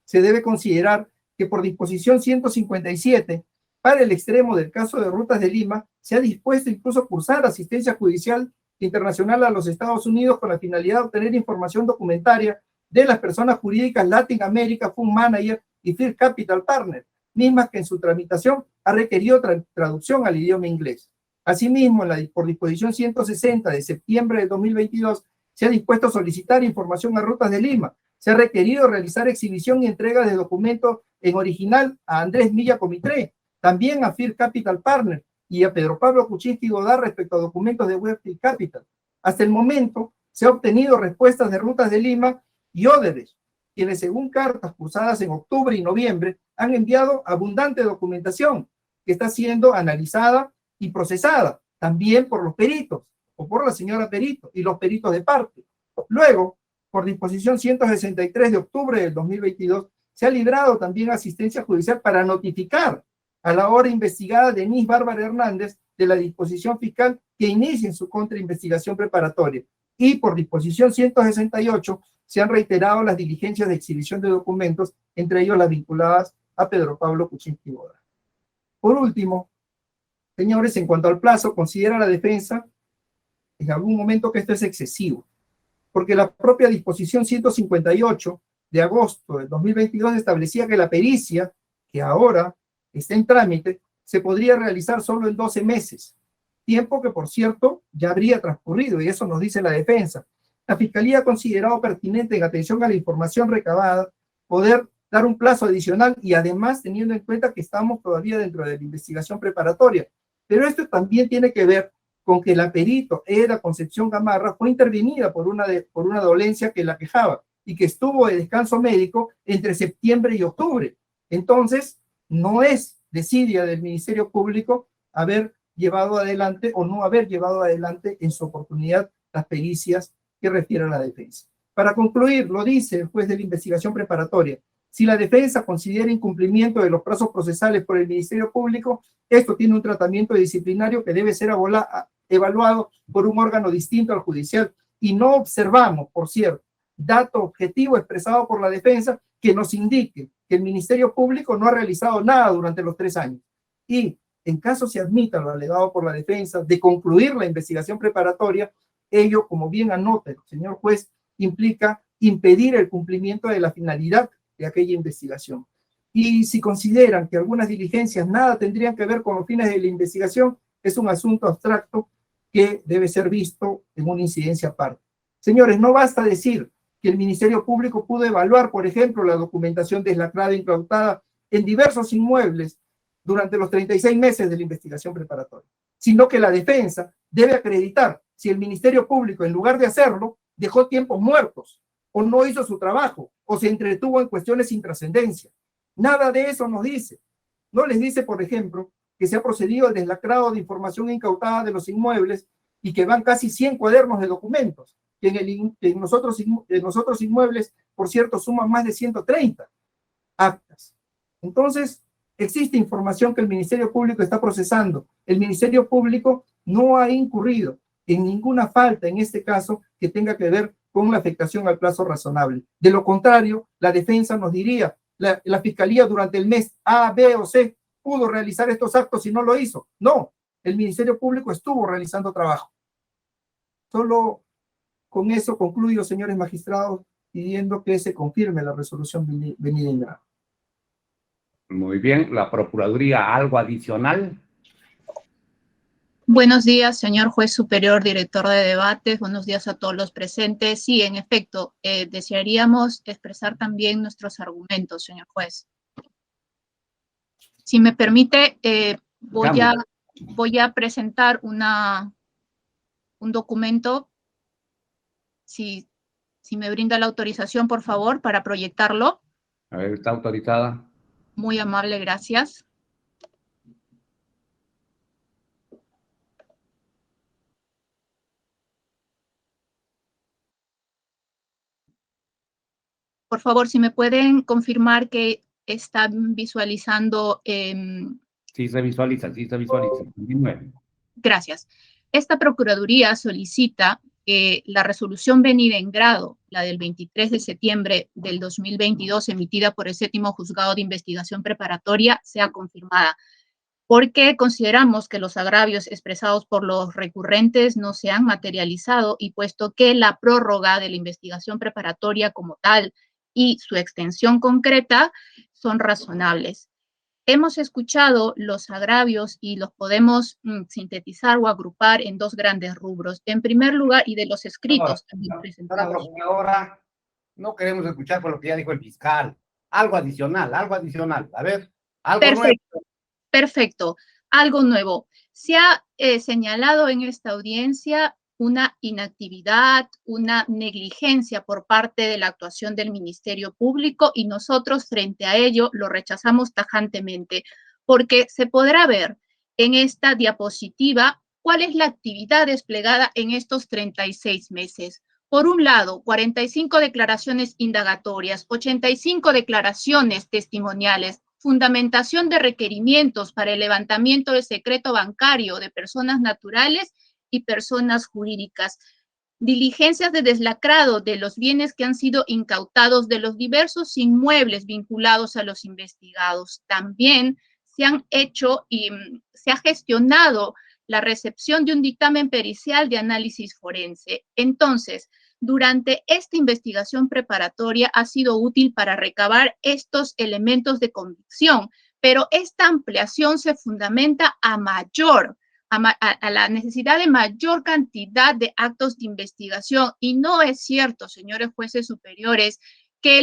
se debe considerar que por disposición 157, para el extremo del caso de Rutas de Lima, se ha dispuesto incluso cursar asistencia judicial internacional a los Estados Unidos con la finalidad de obtener información documentaria de las personas jurídicas Latin America Fund Manager y First Capital Partner, mismas que en su tramitación ha requerido traducción al idioma inglés. Asimismo, por disposición 160 de septiembre de 2022, se ha dispuesto a solicitar información a Rutas de Lima. Se ha requerido realizar exhibición y entrega de documentos en original a Andrés Milla Comitré, también a First Capital Partner y a Pedro Pablo Kuczynski Godard respecto a documentos de Westfield Capital. Hasta el momento, se ha obtenido respuestas de Rutas de Lima y Odebrecht, quienes según cartas cursadas en octubre y noviembre han enviado abundante documentación que está siendo analizada y procesada también por los peritos o por la señora perito y los peritos de parte. Luego, por disposición 163 de octubre del 2022, se ha librado también asistencia judicial para notificar a la ahora investigada Denise Bárbara Hernández de la disposición fiscal que inicien su contrainvestigación preparatoria. Y por disposición 168 se han reiterado las diligencias de exhibición de documentos, entre ellos las vinculadas a Pedro Pablo Kuczynski Godard. Por último, señores, en cuanto al plazo, considera la defensa en algún momento que esto es excesivo, porque la propia disposición 158 de agosto de 2022 establecía que la pericia, que ahora está en trámite, se podría realizar solo en 12 meses, tiempo que, por cierto, ya habría transcurrido, y eso nos dice la defensa. La Fiscalía ha considerado pertinente, en atención a la información recabada, poder dar un plazo adicional y además teniendo en cuenta que estamos todavía dentro de la investigación preparatoria. Pero esto también tiene que ver con que la perito Eda Concepción Gamarra fue intervenida por una dolencia que la aquejaba y que estuvo de descanso médico entre septiembre y octubre. Entonces, no es desidia del Ministerio Público haber llevado adelante o no haber llevado adelante en su oportunidad las pericias que refiere a la defensa. Para concluir, lo dice el juez de la investigación preparatoria, si la defensa considera incumplimiento de los plazos procesales por el Ministerio Público, esto tiene un tratamiento disciplinario que debe ser evaluado por un órgano distinto al judicial. Y no observamos, por cierto, dato objetivo expresado por la defensa que nos indique que el Ministerio Público no ha realizado nada durante los 3 años. Y en caso se admita lo alegado por la defensa de concluir la investigación preparatoria, ello, como bien anota el señor juez, implica impedir el cumplimiento de la finalidad de aquella investigación. Y si consideran que algunas diligencias nada tendrían que ver con los fines de la investigación, es un asunto abstracto que debe ser visto en una incidencia aparte. Señores, no basta decir que el Ministerio Público pudo evaluar, por ejemplo, la documentación deslacrada e incautada en diversos inmuebles durante los 36 meses de la investigación preparatoria, sino que la defensa debe acreditar si el Ministerio Público, en lugar de hacerlo, dejó tiempos muertos, o no hizo su trabajo, o se entretuvo en cuestiones sin trascendencia. Nada de eso nos dice. No les dice, por ejemplo, que se ha procedido al deslacrado de información incautada de los inmuebles y que van casi 100 cuadernos de documentos, que en los otros inmuebles, por cierto, suman más de 130 actas. Entonces, existe información que el Ministerio Público está procesando. El Ministerio Público no ha incurrido en ninguna falta, en este caso, que tenga que ver con la afectación al plazo razonable. De lo contrario, la defensa nos diría, la Fiscalía durante el mes A, B o C pudo realizar estos actos y no lo hizo. No, el Ministerio Público estuvo realizando trabajo. Solo con eso concluyo, señores magistrados, pidiendo que se confirme la resolución venida en grado. Muy bien, la Procuraduría, ¿algo adicional? Buenos días, señor juez superior, director de debates. Buenos días a todos los presentes. Sí, en efecto, desearíamos expresar también nuestros argumentos, señor juez. Si me permite, voy a presentar un documento, si me brinda la autorización, por favor, para proyectarlo. A ver, ¿está autorizada? Muy amable, gracias. Por favor, si me pueden confirmar que están visualizando. Sí se visualiza, sí se visualiza. Gracias. Esta Procuraduría solicita que la resolución venida en grado, la del 23 de septiembre del 2022, emitida por el 7º Juzgado de Investigación Preparatoria, sea confirmada, porque consideramos que los agravios expresados por los recurrentes no se han materializado y puesto que la prórroga de la investigación preparatoria como tal y su extensión concreta son razonables. Hemos escuchado los agravios y los podemos sintetizar o agrupar en 2 grandes rubros. En primer lugar, y de los escritos también presentados. Procuradora, no queremos escuchar por lo que ya dijo el fiscal. Algo adicional, algo adicional. A ver, algo Perfecto. nuevo. Perfecto, algo nuevo. Se ha señalado en esta audiencia una inactividad, una negligencia por parte de la actuación del Ministerio Público y nosotros frente a ello lo rechazamos tajantemente porque se podrá ver en esta diapositiva cuál es la actividad desplegada en estos 36 meses. Por un lado, 45 declaraciones indagatorias, 85 declaraciones testimoniales, fundamentación de requerimientos para el levantamiento del secreto bancario de personas naturales y personas jurídicas. Diligencias de deslacrado de los bienes que han sido incautados de los diversos inmuebles vinculados a los investigados. También se han hecho y se ha gestionado la recepción de un dictamen pericial de análisis forense. Entonces, durante esta investigación preparatoria ha sido útil para recabar estos elementos de convicción, pero esta ampliación se fundamenta a la necesidad de mayor cantidad de actos de investigación, y no es cierto, señores jueces superiores, que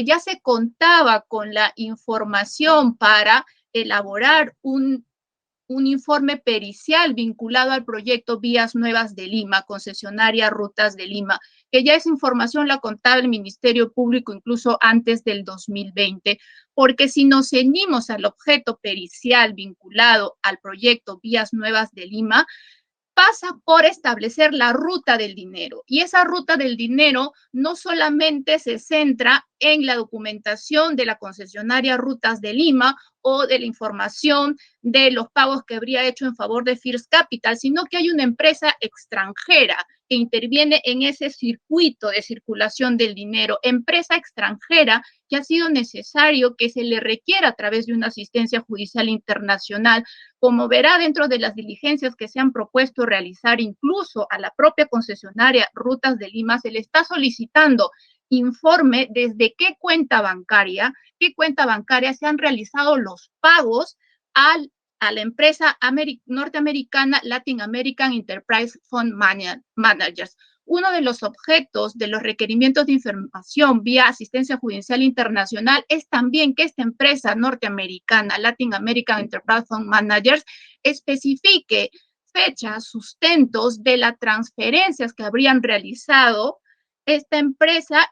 ya se contaba con la información para elaborar un informe pericial vinculado al proyecto Vías Nuevas de Lima, concesionaria Rutas de Lima, que ya esa información la contaba el Ministerio Público incluso antes del 2020, porque si nos ceñimos al objeto pericial vinculado al proyecto Vías Nuevas de Lima, pasa por establecer la ruta del dinero. Y esa ruta del dinero no solamente se centra en la documentación de la concesionaria Rutas de Lima o de la información de los pagos que habría hecho en favor de First Capital, sino que hay una empresa extranjera que interviene en ese circuito de circulación del dinero, empresa extranjera que ha sido necesario que se le requiera a través de una asistencia judicial internacional. Como verá dentro de las diligencias que se han propuesto realizar incluso a la propia concesionaria Rutas de Lima, se le está solicitando informe desde qué cuenta bancaria se han realizado los pagos a la empresa norteamericana Latin American Enterprise Fund Managers. Uno de los objetos de los requerimientos de información vía asistencia judicial internacional es también que esta empresa norteamericana, Latin American Enterprise Fund Managers, especifique fechas, sustentos de las transferencias que habrían realizado esta empresa,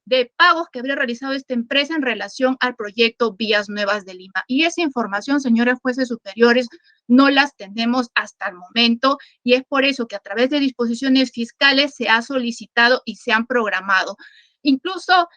de pagos que habría realizado esta empresa en relación al proyecto Vías Nuevas de Lima. Y esa información, señores jueces superiores, no las tenemos hasta el momento, y es por eso que a través de disposiciones fiscales se ha solicitado y se han programado. Incluso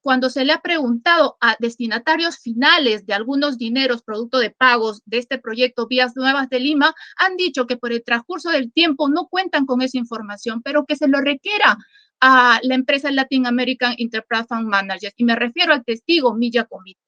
cuando se le ha preguntado a destinatarios finales de algunos dineros producto de pagos de este proyecto Vías Nuevas de Lima, han dicho que por el transcurso del tiempo no cuentan con esa información, pero que se lo requiera a la empresa Latin American Enterprise Fund Managers, y me refiero al testigo Milla Comité.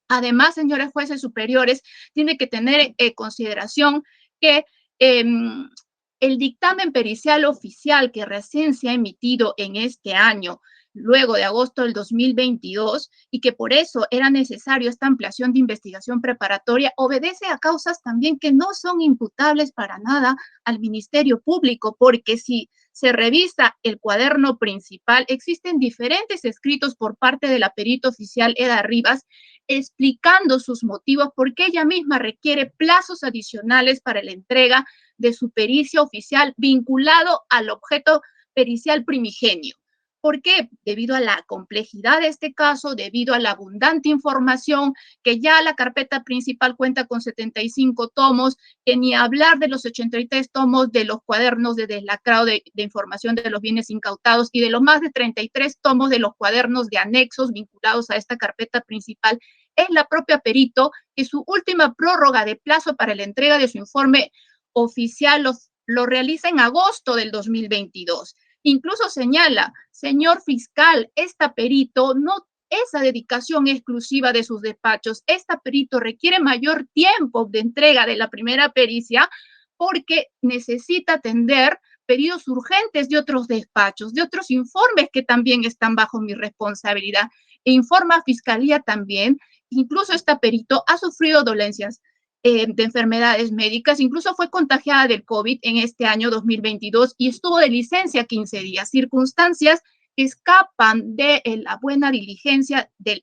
Además, señores jueces superiores, tiene que tener en consideración que el dictamen pericial oficial que recién se ha emitido en este año, luego de agosto del 2022, y que por eso era necesario esta ampliación de investigación preparatoria, obedece a causas también que no son imputables para nada al Ministerio Público, porque si se revisa el cuaderno principal, existen diferentes escritos por parte de la perito oficial Eda Rivas explicando sus motivos por qué ella misma requiere plazos adicionales para la entrega de su pericia oficial vinculado al objeto pericial primigenio. ¿Por qué? Debido a la complejidad de este caso, debido a la abundante información, que ya la carpeta principal cuenta con 75 tomos, que ni hablar de los 83 tomos de los cuadernos de deslacrado de información de los bienes incautados y de los más de 33 tomos de los cuadernos de anexos vinculados a esta carpeta principal. Es la propia perito que su última prórroga de plazo para la entrega de su informe oficial lo realiza en agosto del 2022. Incluso señala, señor fiscal, esta perito no es a dedicación exclusiva de sus despachos. Esta perito requiere mayor tiempo de entrega de la primera pericia porque necesita atender pedidos urgentes de otros despachos, de otros informes que también están bajo mi responsabilidad. E informa a Fiscalía también, incluso esta perito ha sufrido dolencias de enfermedades médicas, incluso fue contagiada del COVID en este año 2022 y estuvo de licencia 15 días, circunstancias que escapan de la buena diligencia del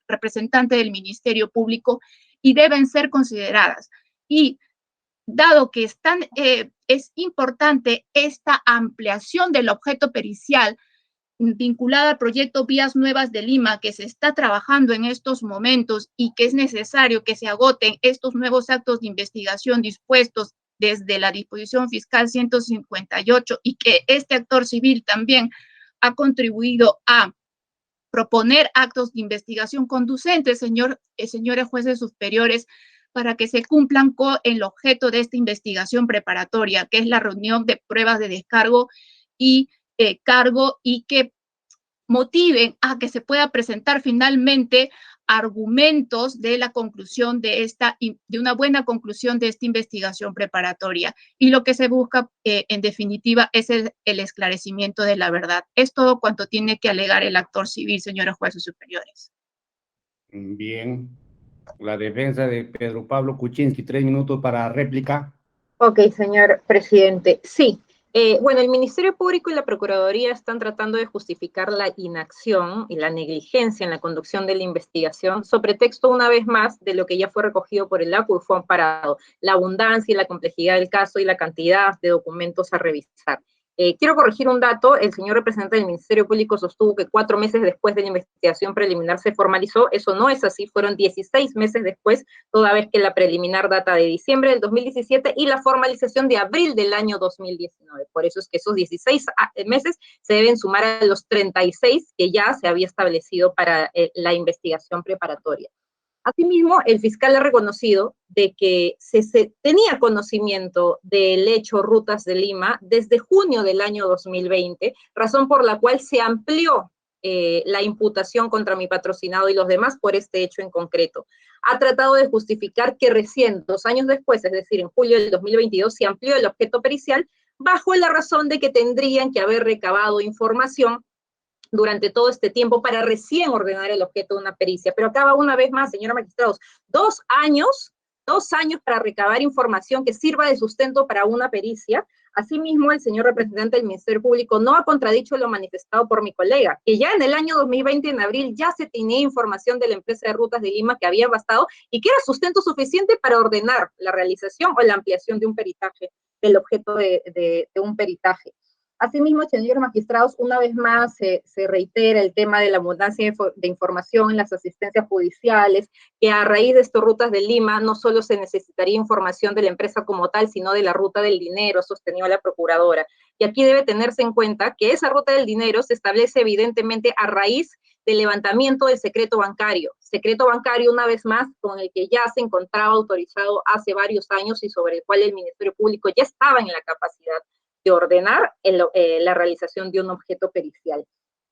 representante del Ministerio Público y deben ser consideradas. Y dado que es importante esta ampliación del objeto pericial vinculada al proyecto Vías Nuevas de Lima, que se está trabajando en estos momentos y que es necesario que se agoten estos nuevos actos de investigación dispuestos desde la disposición fiscal 158 y que este actor civil también ha contribuido a proponer actos de investigación conducentes, señores jueces superiores, para que se cumplan con el objeto de esta investigación preparatoria, que es la reunión de pruebas de descargo y cargo, y que motiven a que se pueda presentar finalmente argumentos de la conclusión de una buena conclusión de esta investigación preparatoria. Y lo que se busca, en definitiva, es el esclarecimiento de la verdad. Es todo cuanto tiene que alegar el actor civil, señores jueces superiores. Bien. La defensa de Pedro Pablo Kuczynski, 3 minutos para réplica. Ok, señor presidente. Sí. Bueno, el Ministerio Público y la Procuraduría están tratando de justificar la inacción y la negligencia en la conducción de la investigación, sobre texto una vez más de lo que ya fue recogido por el ACU y fue amparado, la abundancia y la complejidad del caso y la cantidad de documentos a revisar. Quiero corregir un dato. El señor representante del Ministerio Público sostuvo que 4 meses después de la investigación preliminar se formalizó. Eso no es así, fueron 16 meses después, toda vez que la preliminar data de diciembre del 2017 y la formalización de abril del año 2019. Por eso es que esos 16 meses se deben sumar a los 36 que ya se había establecido para la investigación preparatoria. Asimismo, el fiscal ha reconocido de que se tenía conocimiento del hecho Rutas de Lima desde junio del año 2020, razón por la cual se amplió la imputación contra mi patrocinado y los demás por este hecho en concreto. Ha tratado de justificar que recién, 2 años después, es decir, en julio del 2022, se amplió el objeto pericial bajo la razón de que tendrían que haber recabado información durante todo este tiempo para recién ordenar el objeto de una pericia. Pero acaba una vez más, señora magistrados, 2 años para recabar información que sirva de sustento para una pericia. Asimismo, el señor representante del Ministerio Público no ha contradicho lo manifestado por mi colega, que ya en el año 2020, en abril, ya se tenía información de la empresa de Rutas de Lima que había bastado y que era sustento suficiente para ordenar la realización o la ampliación de un peritaje, del objeto de un peritaje. Asimismo, señores magistrados, una vez más se reitera el tema de la abundancia de información en las asistencias judiciales, que a raíz de estas Rutas de Lima no solo se necesitaría información de la empresa como tal, sino de la ruta del dinero, sostenió la procuradora. Y aquí debe tenerse en cuenta que esa ruta del dinero se establece evidentemente a raíz del levantamiento del secreto bancario una vez más con el que ya se encontraba autorizado hace varios años y sobre el cual el Ministerio Público ya estaba en la capacidad de ordenar la realización de un objeto pericial.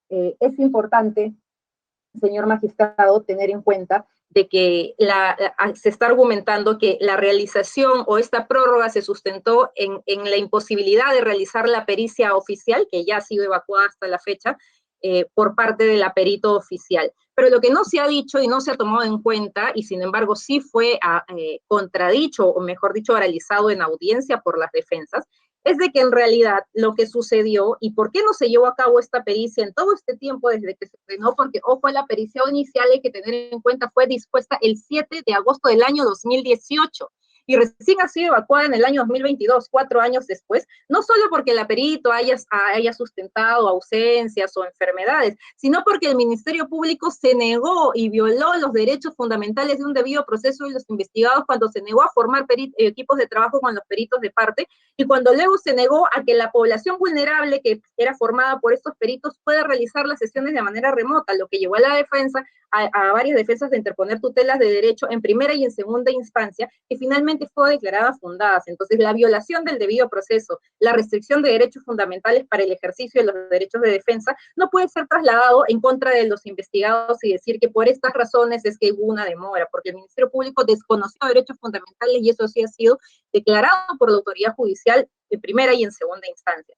Es importante, señor magistrado, tener en cuenta de que se está argumentando que la realización o esta prórroga se sustentó en la imposibilidad de realizar la pericia oficial, que ya ha sido evacuada hasta la fecha, por parte de la perito oficial. Pero lo que no se ha dicho y no se ha tomado en cuenta, y sin embargo sí fue contradicho, o mejor dicho, realizado en audiencia por las defensas, es de que en realidad lo que sucedió y por qué no se llevó a cabo esta pericia en todo este tiempo desde que se ordenó, porque ojo, la pericia inicial hay que tener en cuenta fue dispuesta el 7 de agosto del año 2018 y recién ha sido evacuada en el año 2022, 4 años después, no solo porque el perito haya sustentado ausencias o enfermedades, sino porque el Ministerio Público se negó y violó los derechos fundamentales de un debido proceso de los investigados cuando se negó a formar equipos de trabajo con los peritos de parte y cuando luego se negó a que la población vulnerable que era formada por estos peritos pueda realizar las sesiones de manera remota, lo que llevó a la defensa, a varias defensas de interponer tutelas de derecho en primera y en segunda instancia, que finalmente fue declarada fundadas. Entonces, la violación del debido proceso, la restricción de derechos fundamentales para el ejercicio de los derechos de defensa, no puede ser trasladado en contra de los investigados y decir que por estas razones es que hubo una demora, porque el Ministerio Público desconoció derechos fundamentales y eso sí ha sido declarado por la autoridad judicial en primera y en segunda instancia.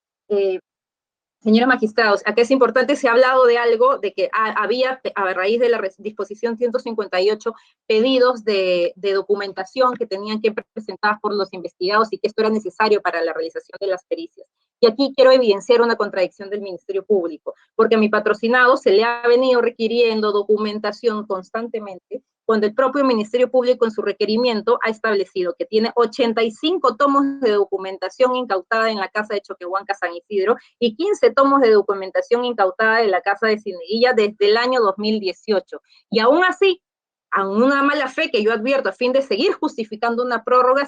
Señora magistrados, acá es importante, se ha hablado de algo, de que había, a raíz de la disposición 158, pedidos de documentación que tenían que presentar por los investigados y que esto era necesario para la realización de las pericias. Y aquí quiero evidenciar una contradicción del Ministerio Público, porque a mi patrocinado se le ha venido requiriendo documentación constantemente, cuando el propio Ministerio Público en su requerimiento ha establecido que tiene 85 tomos de documentación incautada en la casa de Choquehuanca San Isidro y 15 tomos de documentación incautada en la casa de Cieneguilla desde el año 2018. Y aún así a una mala fe que yo advierto a fin de seguir justificando una prórroga,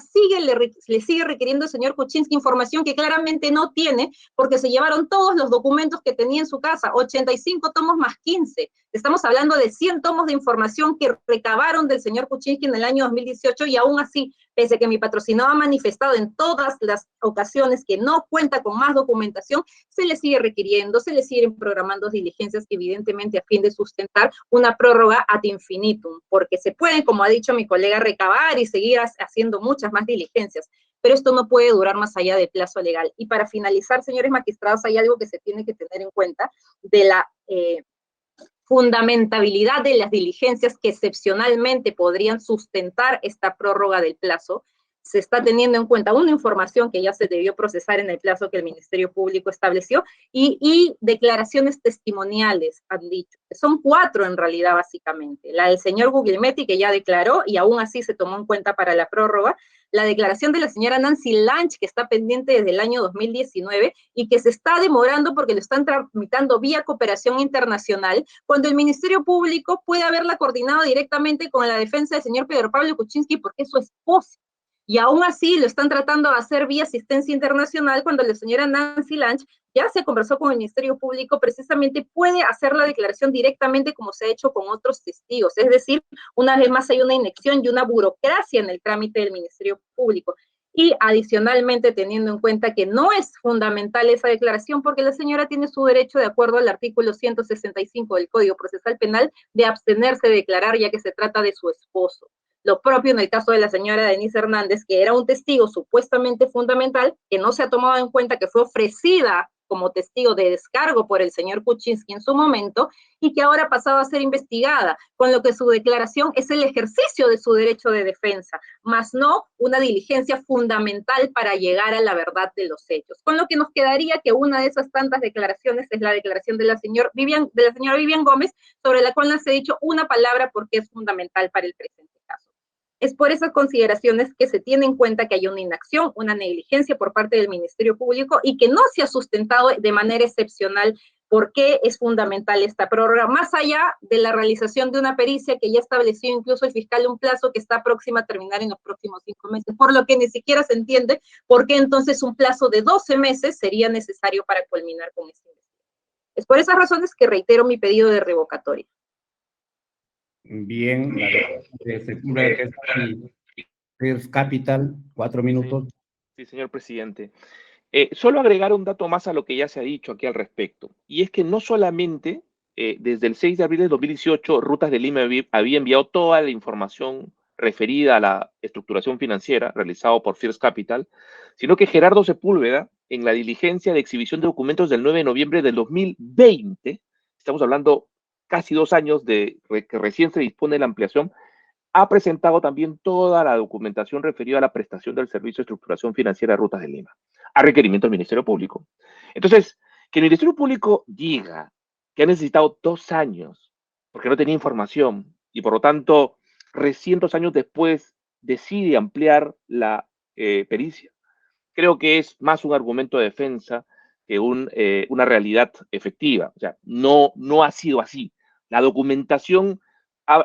le sigue requiriendo el señor Kuczynski información que claramente no tiene, porque se llevaron todos los documentos que tenía en su casa, 85 tomos más 15. Estamos hablando de 100 tomos de información que recabaron del señor Kuczynski en el año 2018, y aún así, pese a que mi patrocinado ha manifestado en todas las ocasiones que no cuenta con más documentación, se le sigue requiriendo, se le siguen programando diligencias, evidentemente a fin de sustentar una prórroga ad infinitum, porque se pueden, como ha dicho mi colega, recabar y seguir haciendo muchas más diligencias, pero esto no puede durar más allá del plazo legal. Y para finalizar, señores magistrados, hay algo que se tiene que tener en cuenta de la fundamentabilidad de las diligencias que excepcionalmente podrían sustentar esta prórroga del plazo. Se está teniendo en cuenta una información que ya se debió procesar en el plazo que el Ministerio Público estableció y declaraciones testimoniales, han dicho. Son 4 en realidad, básicamente. La del señor Guglielmetti, que ya declaró y aún así se tomó en cuenta para la prórroga. La declaración de la señora Nancy Lange, que está pendiente desde el año 2019 y que se está demorando porque lo están tramitando vía cooperación internacional, cuando el Ministerio Público puede haberla coordinado directamente con la defensa del señor Pedro Pablo Kuczynski porque es su esposa. Y aún así lo están tratando de hacer vía asistencia internacional cuando la señora Nancy Lange ya se conversó con el Ministerio Público, precisamente puede hacer la declaración directamente como se ha hecho con otros testigos. Es decir, una vez más hay una inexión y una burocracia en el trámite del Ministerio Público. Y adicionalmente, teniendo en cuenta que no es fundamental esa declaración porque la señora tiene su derecho, de acuerdo al artículo 165 del Código Procesal Penal, de abstenerse de declarar ya que se trata de su esposo. Lo propio en el caso de la señora Denise Hernández, que era un testigo supuestamente fundamental, que no se ha tomado en cuenta que fue ofrecida como testigo de descargo por el señor Kuczynski en su momento, y que ahora ha pasado a ser investigada, con lo que su declaración es el ejercicio de su derecho de defensa, más no una diligencia fundamental para llegar a la verdad de los hechos. Con lo que nos quedaría que una de esas tantas declaraciones es la declaración de la señora Vivian Gómez, sobre la cual no se ha dicho una palabra porque es fundamental para el presente caso. Es por esas consideraciones que se tiene en cuenta que hay una inacción, una negligencia por parte del Ministerio Público y que no se ha sustentado de manera excepcional por qué es fundamental esta prórroga, más allá de la realización de una pericia que ya estableció incluso el fiscal un plazo que está próxima a terminar en los próximos 5 meses, por lo que ni siquiera se entiende por qué entonces un plazo de 12 meses sería necesario para culminar con esta investigación. Es por esas razones que reitero mi pedido de revocatoria. Bien, la de Sepúlveda y First Capital, 4 minutos. Sí, señor presidente. Solo agregar un dato más a lo que ya se ha dicho aquí al respecto, y es que no solamente desde el 6 de abril de 2018 Rutas de Lima había enviado toda la información referida a la estructuración financiera realizada por First Capital, sino que Gerardo Sepúlveda, en la diligencia de exhibición de documentos del 9 de noviembre del 2020, estamos hablando casi 2 años de que recién se dispone de la ampliación, ha presentado también toda la documentación referida a la prestación del servicio de estructuración financiera de Rutas de Lima, a requerimiento del Ministerio Público. Entonces, que el Ministerio Público diga que ha necesitado 2 años porque no tenía información y por lo tanto recién 2 años después decide ampliar la pericia, creo que es más un argumento de defensa que una realidad efectiva. O sea, no ha sido así. La documentación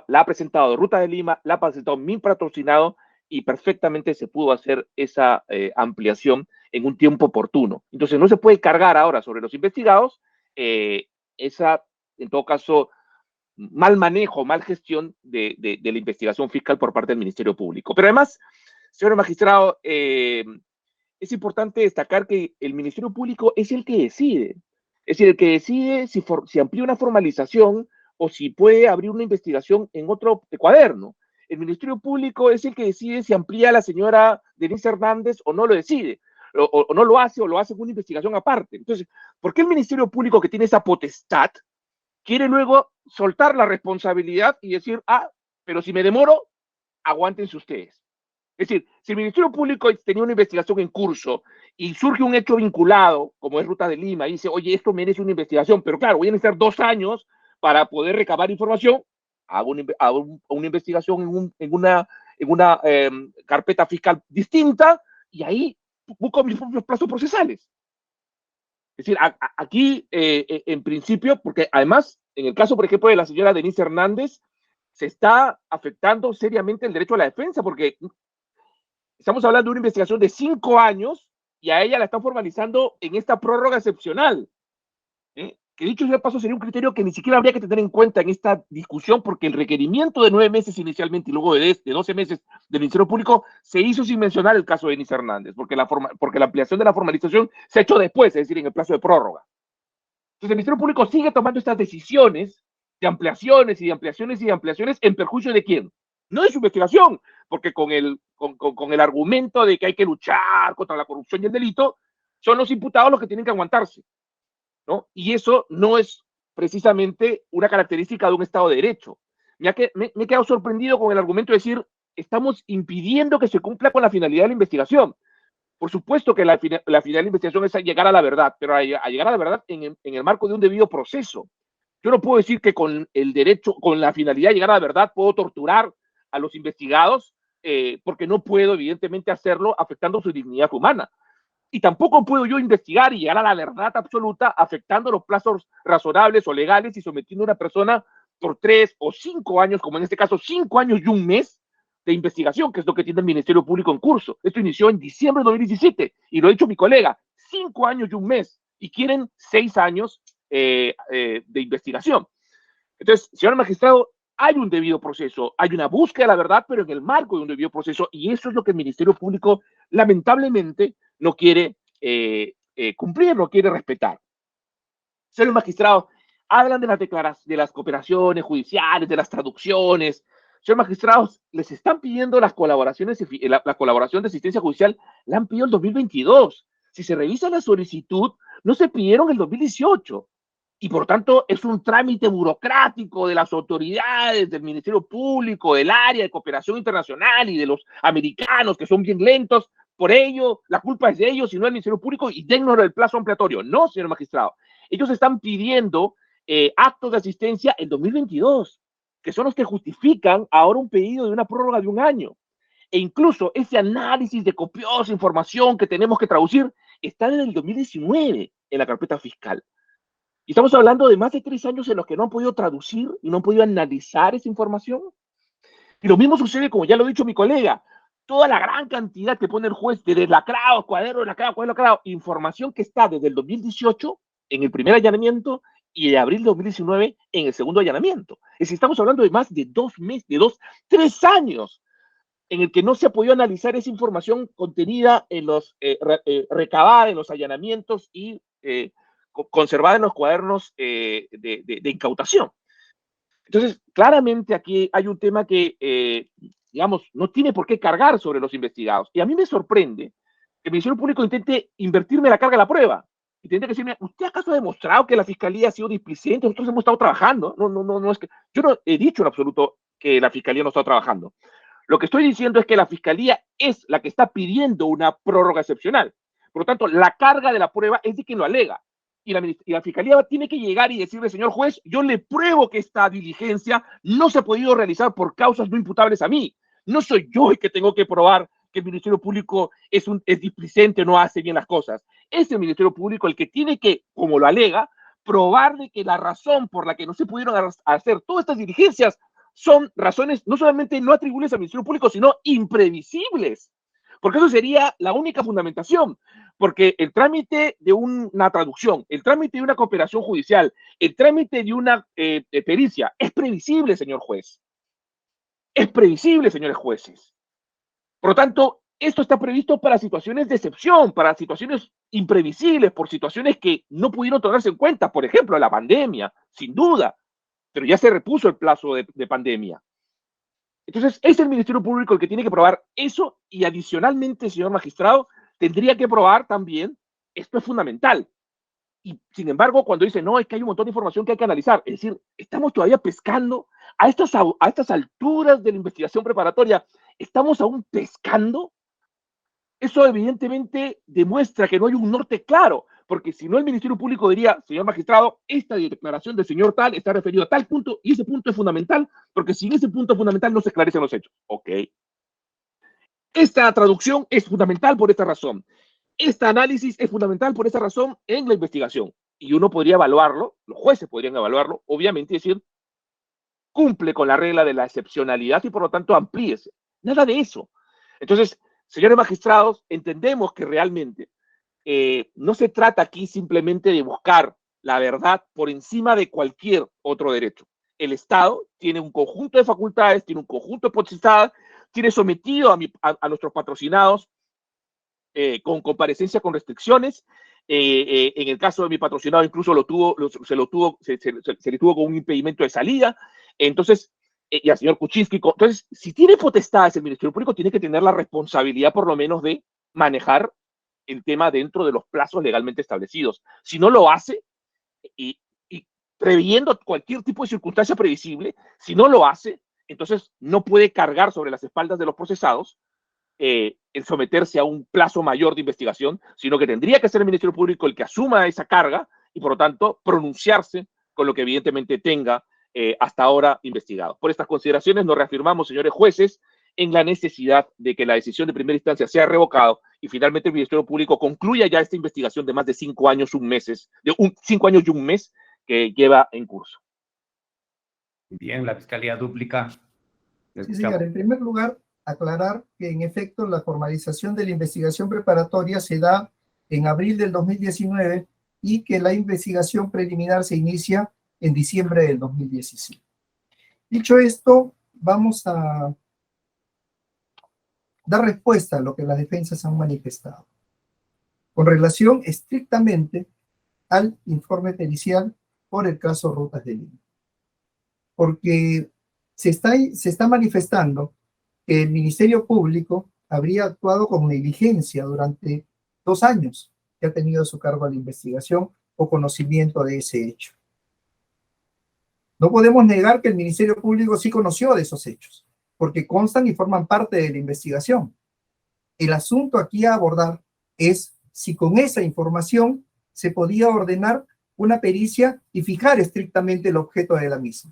la ha presentado Ruta de Lima, la ha presentado mi patrocinado y perfectamente se pudo hacer esa ampliación en un tiempo oportuno. Entonces no se puede cargar ahora sobre los investigados esa, en todo caso, mal manejo, mal gestión de la investigación fiscal por parte del Ministerio Público. Pero además, señor magistrado, es importante destacar que el Ministerio Público es el que decide. Es decir, el que decide si amplía una formalización o si puede abrir una investigación en otro cuaderno. El Ministerio Público es el que decide si amplía a la señora Denise Hernández o no lo decide, o no lo hace, o lo hace en una investigación aparte. Entonces, ¿por qué el Ministerio Público, que tiene esa potestad, quiere luego soltar la responsabilidad y decir, pero si me demoro, aguántense ustedes? Es decir, si el Ministerio Público tenía una investigación en curso y surge un hecho vinculado, como es Ruta de Lima, y dice, oye, esto merece una investigación, pero claro, voy a necesitar 2 años para poder recabar información, hago una investigación en una carpeta fiscal distinta y ahí busco mis propios plazos procesales. Es decir, aquí, en principio, porque además, en el caso, por ejemplo, de la señora Denise Hernández, se está afectando seriamente el derecho a la defensa, porque estamos hablando de una investigación de 5 años y a ella la están formalizando en esta prórroga excepcional. Que dicho sea de paso, sería un criterio que ni siquiera habría que tener en cuenta en esta discusión, porque el requerimiento de 9 meses inicialmente y luego de 12 meses del Ministerio Público se hizo sin mencionar el caso de Denis Hernández, porque la ampliación de la formalización se ha hecho después, es decir, en el plazo de prórroga. Entonces el Ministerio Público sigue tomando estas decisiones de ampliaciones y de ampliaciones y de ampliaciones en perjuicio de quién. No de su investigación, porque con el argumento de que hay que luchar contra la corrupción y el delito, son los imputados los que tienen que aguantarse, ¿no? Y eso no es precisamente una característica de un Estado de Derecho. Me he quedado sorprendido con el argumento de decir, estamos impidiendo que se cumpla con la finalidad de la investigación. Por supuesto que la finalidad de la investigación es llegar a la verdad, pero a llegar a la verdad en el marco de un debido proceso. Yo no puedo decir que con el derecho, con la finalidad de llegar a la verdad, puedo torturar a los investigados, porque no puedo, evidentemente, hacerlo afectando su dignidad humana. Y tampoco puedo yo investigar y llegar a la verdad absoluta afectando los plazos razonables o legales y sometiendo a una persona por 3 o 5 años, como en este caso 5 años y un mes de investigación, que es lo que tiene el Ministerio Público en curso. Esto inició en diciembre de 2017 y lo ha dicho mi colega, 5 años y un mes, y quieren 6 años de investigación. Entonces, señor magistrado, hay un debido proceso, hay una búsqueda de la verdad, pero en el marco de un debido proceso, y eso es lo que el Ministerio Público lamentablemente no quiere cumplir, no quiere respetar. Señor magistrado, hablan de las cooperaciones judiciales, de las traducciones. Señor magistrados, les están pidiendo las colaboraciones, la colaboración de asistencia judicial, la han pedido en 2022. Si se revisa la solicitud, no se pidieron en el 2018. Y por tanto es un trámite burocrático de las autoridades, del Ministerio Público, del área de cooperación internacional y de los americanos, que son bien lentos. Por ello, la culpa es de ellos y no del Ministerio Público, y dennos el plazo ampliatorio. No, señor magistrado. Ellos están pidiendo actos de asistencia en 2022, que son los que justifican ahora un pedido de una prórroga de 1 año. E incluso ese análisis de copiosa información que tenemos que traducir está desde el 2019 en la carpeta fiscal. Y estamos hablando de más de 3 años en los que no han podido traducir y no han podido analizar esa información. Y lo mismo sucede, como ya lo ha dicho mi colega, toda la gran cantidad que pone el juez de lacrado, cuaderno, lacrado, información que está desde el 2018 en el primer allanamiento y de abril de 2019 en el segundo allanamiento. Es decir, estamos hablando de más de 2 meses, 3 años en el que no se ha podido analizar esa información contenida en los, recabada en los allanamientos y conservada en los cuadernos de incautación. Entonces, claramente aquí hay un tema que, digamos, no tiene por qué cargar sobre los investigados. Y a mí me sorprende que el Ministerio Público intente invertirme la carga de la prueba. Intente decirme, ¿usted acaso ha demostrado que la Fiscalía ha sido displicente? Nosotros hemos estado trabajando. No es que, yo no he dicho en absoluto que la Fiscalía no está trabajando. Lo que estoy diciendo es que la Fiscalía es la que está pidiendo una prórroga excepcional. Por lo tanto, la carga de la prueba es de quien lo alega. Y la Fiscalía tiene que llegar y decirle, señor juez, yo le pruebo que esta diligencia no se ha podido realizar por causas no imputables a mí. No soy yo el que tengo que probar que el Ministerio Público es displicente, no hace bien las cosas. Es el Ministerio Público el que tiene que, como lo alega, probar de que la razón por la que no se pudieron hacer todas estas diligencias son razones no solamente no atribuibles al Ministerio Público, sino imprevisibles. Porque eso sería la única fundamentación. Porque el trámite de una traducción, el trámite de una cooperación judicial, el trámite de una pericia, es previsible, señor juez. Es previsible, señores jueces. Por lo tanto, esto está previsto para situaciones de excepción, para situaciones imprevisibles, por situaciones que no pudieron tomarse en cuenta. Por ejemplo, la pandemia, sin duda. Pero ya se repuso el plazo de pandemia. Entonces, es el Ministerio Público el que tiene que probar eso y adicionalmente, señor magistrado, tendría que probar también, esto es fundamental. Y sin embargo, cuando dice, no, es que hay un montón de información que hay que analizar, es decir, estamos todavía pescando a estas alturas de la investigación preparatoria, ¿estamos aún pescando? Eso evidentemente demuestra que no hay un norte claro, porque si no el Ministerio Público diría, señor magistrado, esta declaración del señor tal está referido a tal punto y ese punto es fundamental, porque sin ese punto fundamental no se esclarecen los hechos. Ok. Esta traducción es fundamental por esta razón. Este análisis es fundamental por esta razón en la investigación. Y uno podría evaluarlo, los jueces podrían evaluarlo, obviamente, y decir, cumple con la regla de la excepcionalidad y por lo tanto amplíese. Nada de eso. Entonces, señores magistrados, entendemos que realmente no se trata aquí simplemente de buscar la verdad por encima de cualquier otro derecho. El Estado tiene un conjunto de facultades, tiene un conjunto de potestades, tiene sometido a nuestros patrocinados con comparecencia con restricciones. En el caso de mi patrocinado incluso se le tuvo con un impedimento de salida. Entonces, y al señor Kuczynski. Entonces, si tiene potestades el Ministerio Público, tiene que tener la responsabilidad por lo menos de manejar el tema dentro de los plazos legalmente establecidos. Si no lo hace, y previendo cualquier tipo de circunstancia previsible, si no lo hace, entonces no puede cargar sobre las espaldas de los procesados el someterse a un plazo mayor de investigación, sino que tendría que ser el Ministerio Público el que asuma esa carga y, por lo tanto, pronunciarse con lo que evidentemente tenga hasta ahora investigado. Por estas consideraciones nos reafirmamos, señores jueces, en la necesidad de que la decisión de primera instancia sea revocada y finalmente el Ministerio Público concluya ya esta investigación de más de 5 años, 5 años y un mes que lleva en curso. Bien, la Fiscalía Dúplica. Sí, señor. En primer lugar, aclarar que en efecto la formalización de la investigación preparatoria se da en abril del 2019 y que la investigación preliminar se inicia en diciembre del 2017. Dicho esto, vamos a dar respuesta a lo que las defensas han manifestado con relación estrictamente al informe pericial por el caso Rutas de Lima. Porque se está manifestando que el Ministerio Público habría actuado con negligencia durante 2 años que ha tenido a su cargo la investigación o conocimiento de ese hecho. No podemos negar que el Ministerio Público sí conoció de esos hechos, porque constan y forman parte de la investigación. El asunto aquí a abordar es si con esa información se podía ordenar una pericia y fijar estrictamente el objeto de la misma,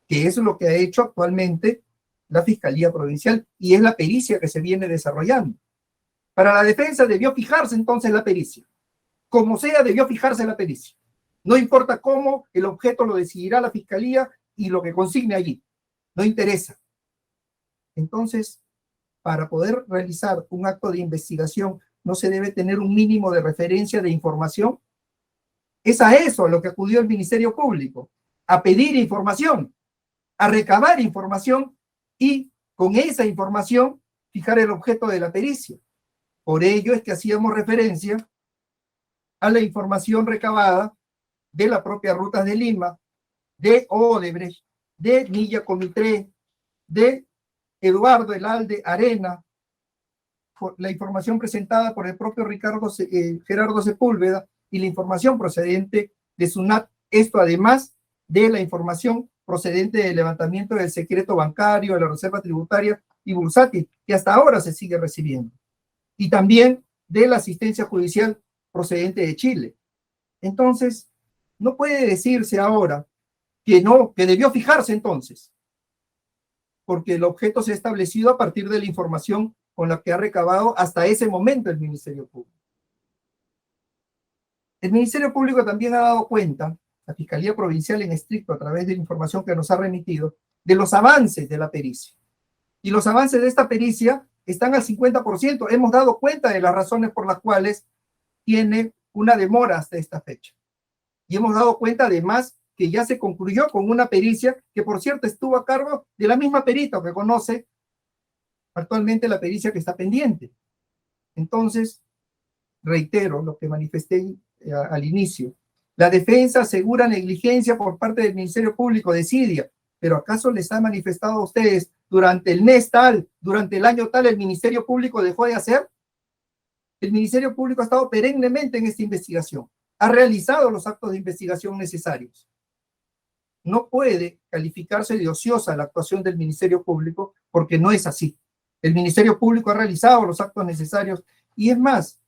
que es lo que ha hecho actualmente la Fiscalía Provincial y es la pericia que se viene desarrollando. Para la defensa debió fijarse entonces la pericia. Como sea, debió fijarse la pericia. No importa cómo, el objeto lo decidirá la Fiscalía y lo que consigne allí. No interesa. Entonces, para poder realizar un acto de investigación, ¿no se debe tener un mínimo de referencia de información? Es a eso a lo que acudió el Ministerio Público, a pedir información, a recabar información y con esa información fijar el objeto de la pericia. Por ello es que hacíamos referencia a la información recabada de la propia Rutas de Lima, de Odebrecht, de Nilla Comitré, de Eduardo Elalde Arena, la información presentada por el propio Gerardo Sepúlveda y la información procedente de SUNAT, esto además de la información procedente del levantamiento del secreto bancario, de la reserva tributaria y bursátil, que hasta ahora se sigue recibiendo, y también de la asistencia judicial procedente de Chile. Entonces, no puede decirse ahora que no, que debió fijarse entonces, porque el objeto se ha establecido a partir de la información con la que ha recabado hasta ese momento el Ministerio Público. El Ministerio Público también ha dado cuenta, la Fiscalía Provincial en estricto, a través de la información que nos ha remitido, de los avances de la pericia. Y los avances de esta pericia están al 50%. Hemos dado cuenta de las razones por las cuales tiene una demora hasta esta fecha. Y hemos dado cuenta además que ya se concluyó con una pericia que, por cierto, estuvo a cargo de la misma perita que conoce actualmente la pericia que está pendiente. Entonces, reitero lo que manifesté al inicio. La defensa asegura negligencia por parte del Ministerio Público, desidia, pero ¿acaso les ha manifestado a ustedes durante el mes tal, durante el año tal, el Ministerio Público dejó de hacer? El Ministerio Público ha estado perennemente en esta investigación, ha realizado los actos de investigación necesarios. No puede calificarse de ociosa la actuación del Ministerio Público porque no es así. El Ministerio Público ha realizado los actos necesarios y es más,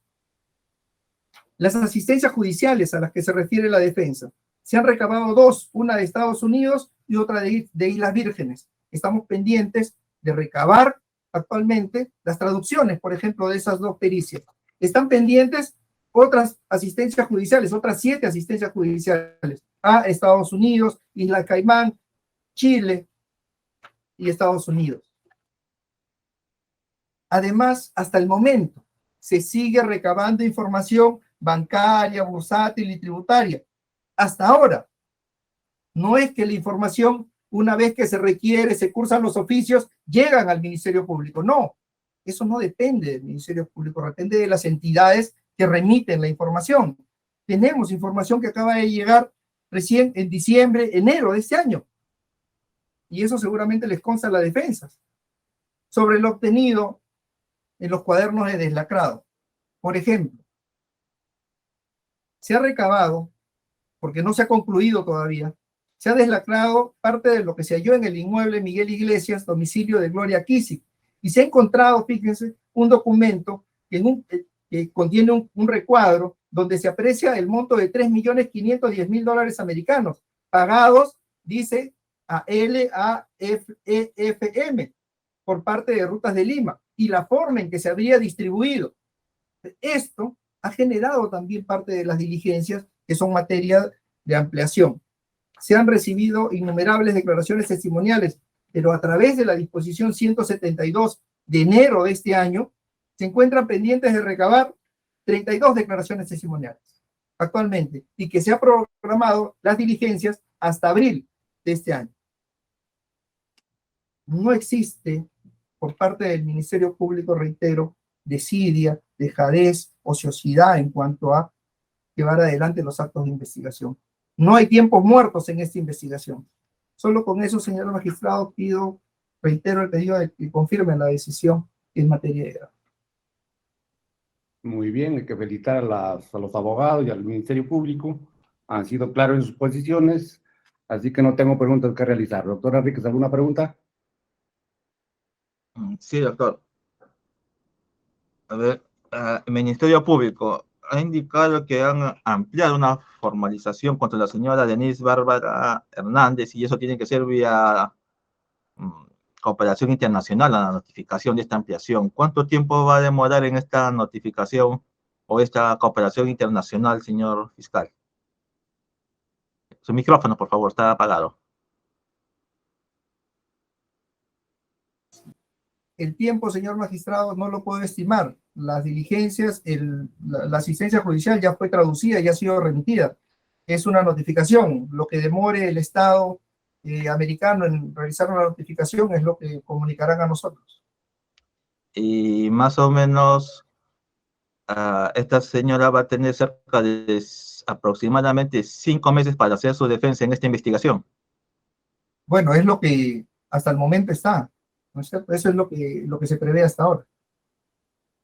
las asistencias judiciales a las que se refiere la defensa, se han recabado 2, una de Estados Unidos y otra de Islas Vírgenes. Estamos pendientes de recabar actualmente las traducciones, por ejemplo, de esas 2 pericias. Están pendientes otras asistencias judiciales, otras 7 asistencias judiciales a Estados Unidos, Isla Caimán, Chile y Estados Unidos. Además, hasta el momento, se sigue recabando información bancaria, bursátil y tributaria. Hasta ahora, no es que la información, una vez que se requiere, se cursan los oficios, llegan al Ministerio Público. No, eso no depende del Ministerio Público, depende de las entidades que remiten la información. Tenemos información que acaba de llegar recién en diciembre, enero de este año. Y eso seguramente les consta a las defensas. Sobre lo obtenido en los cuadernos de deslacrado. Por ejemplo, se ha recabado, porque no se ha concluido todavía, se ha deslacrado parte de lo que se halló en el inmueble Miguel Iglesias, domicilio de Gloria Kisic, y se ha encontrado, fíjense, un documento que contiene un recuadro donde se aprecia el monto de $3.510.000 americanos, pagados, dice, a LAFEFM por parte de Rutas de Lima, y la forma en que se habría distribuido. Esto ha generado también parte de las diligencias que son materia de ampliación. Se han recibido innumerables declaraciones testimoniales, pero a través de la disposición 172 de enero de este año, se encuentran pendientes de recabar 32 declaraciones testimoniales actualmente, y que se ha programado las diligencias hasta abril de este año. No existe por parte del Ministerio Público, reitero, desidia, dejadez, ociosidad en cuanto a llevar adelante los actos de investigación. No hay tiempos muertos en esta investigación. Solo con eso, señor magistrado, reitero el pedido de que confirmen la decisión en materia de grado. Muy bien, hay que felicitar a los abogados y al Ministerio Público. Han sido claros en sus posiciones, así que no tengo preguntas que realizar. Doctor Enríquez, ¿alguna pregunta? Sí, doctor. A ver, el Ministerio Público ha indicado que han ampliado una formalización contra la señora Denise Bárbara Hernández, y eso tiene que ser vía cooperación internacional, la notificación de esta ampliación. ¿Cuánto tiempo va a demorar en esta notificación o esta cooperación internacional, señor fiscal? Su micrófono, por favor, está apagado. El tiempo, señor magistrado, no lo puedo estimar. Las diligencias, la asistencia judicial ya fue traducida, ya ha sido remitida. Es una notificación. Lo que demore el Estado americano en realizar una notificación es lo que comunicarán a nosotros. Y más o menos, esta señora va a tener cerca de aproximadamente 5 meses para hacer su defensa en esta investigación. Bueno, es lo que hasta el momento está, ¿no es cierto? Eso es lo que se prevé hasta ahora.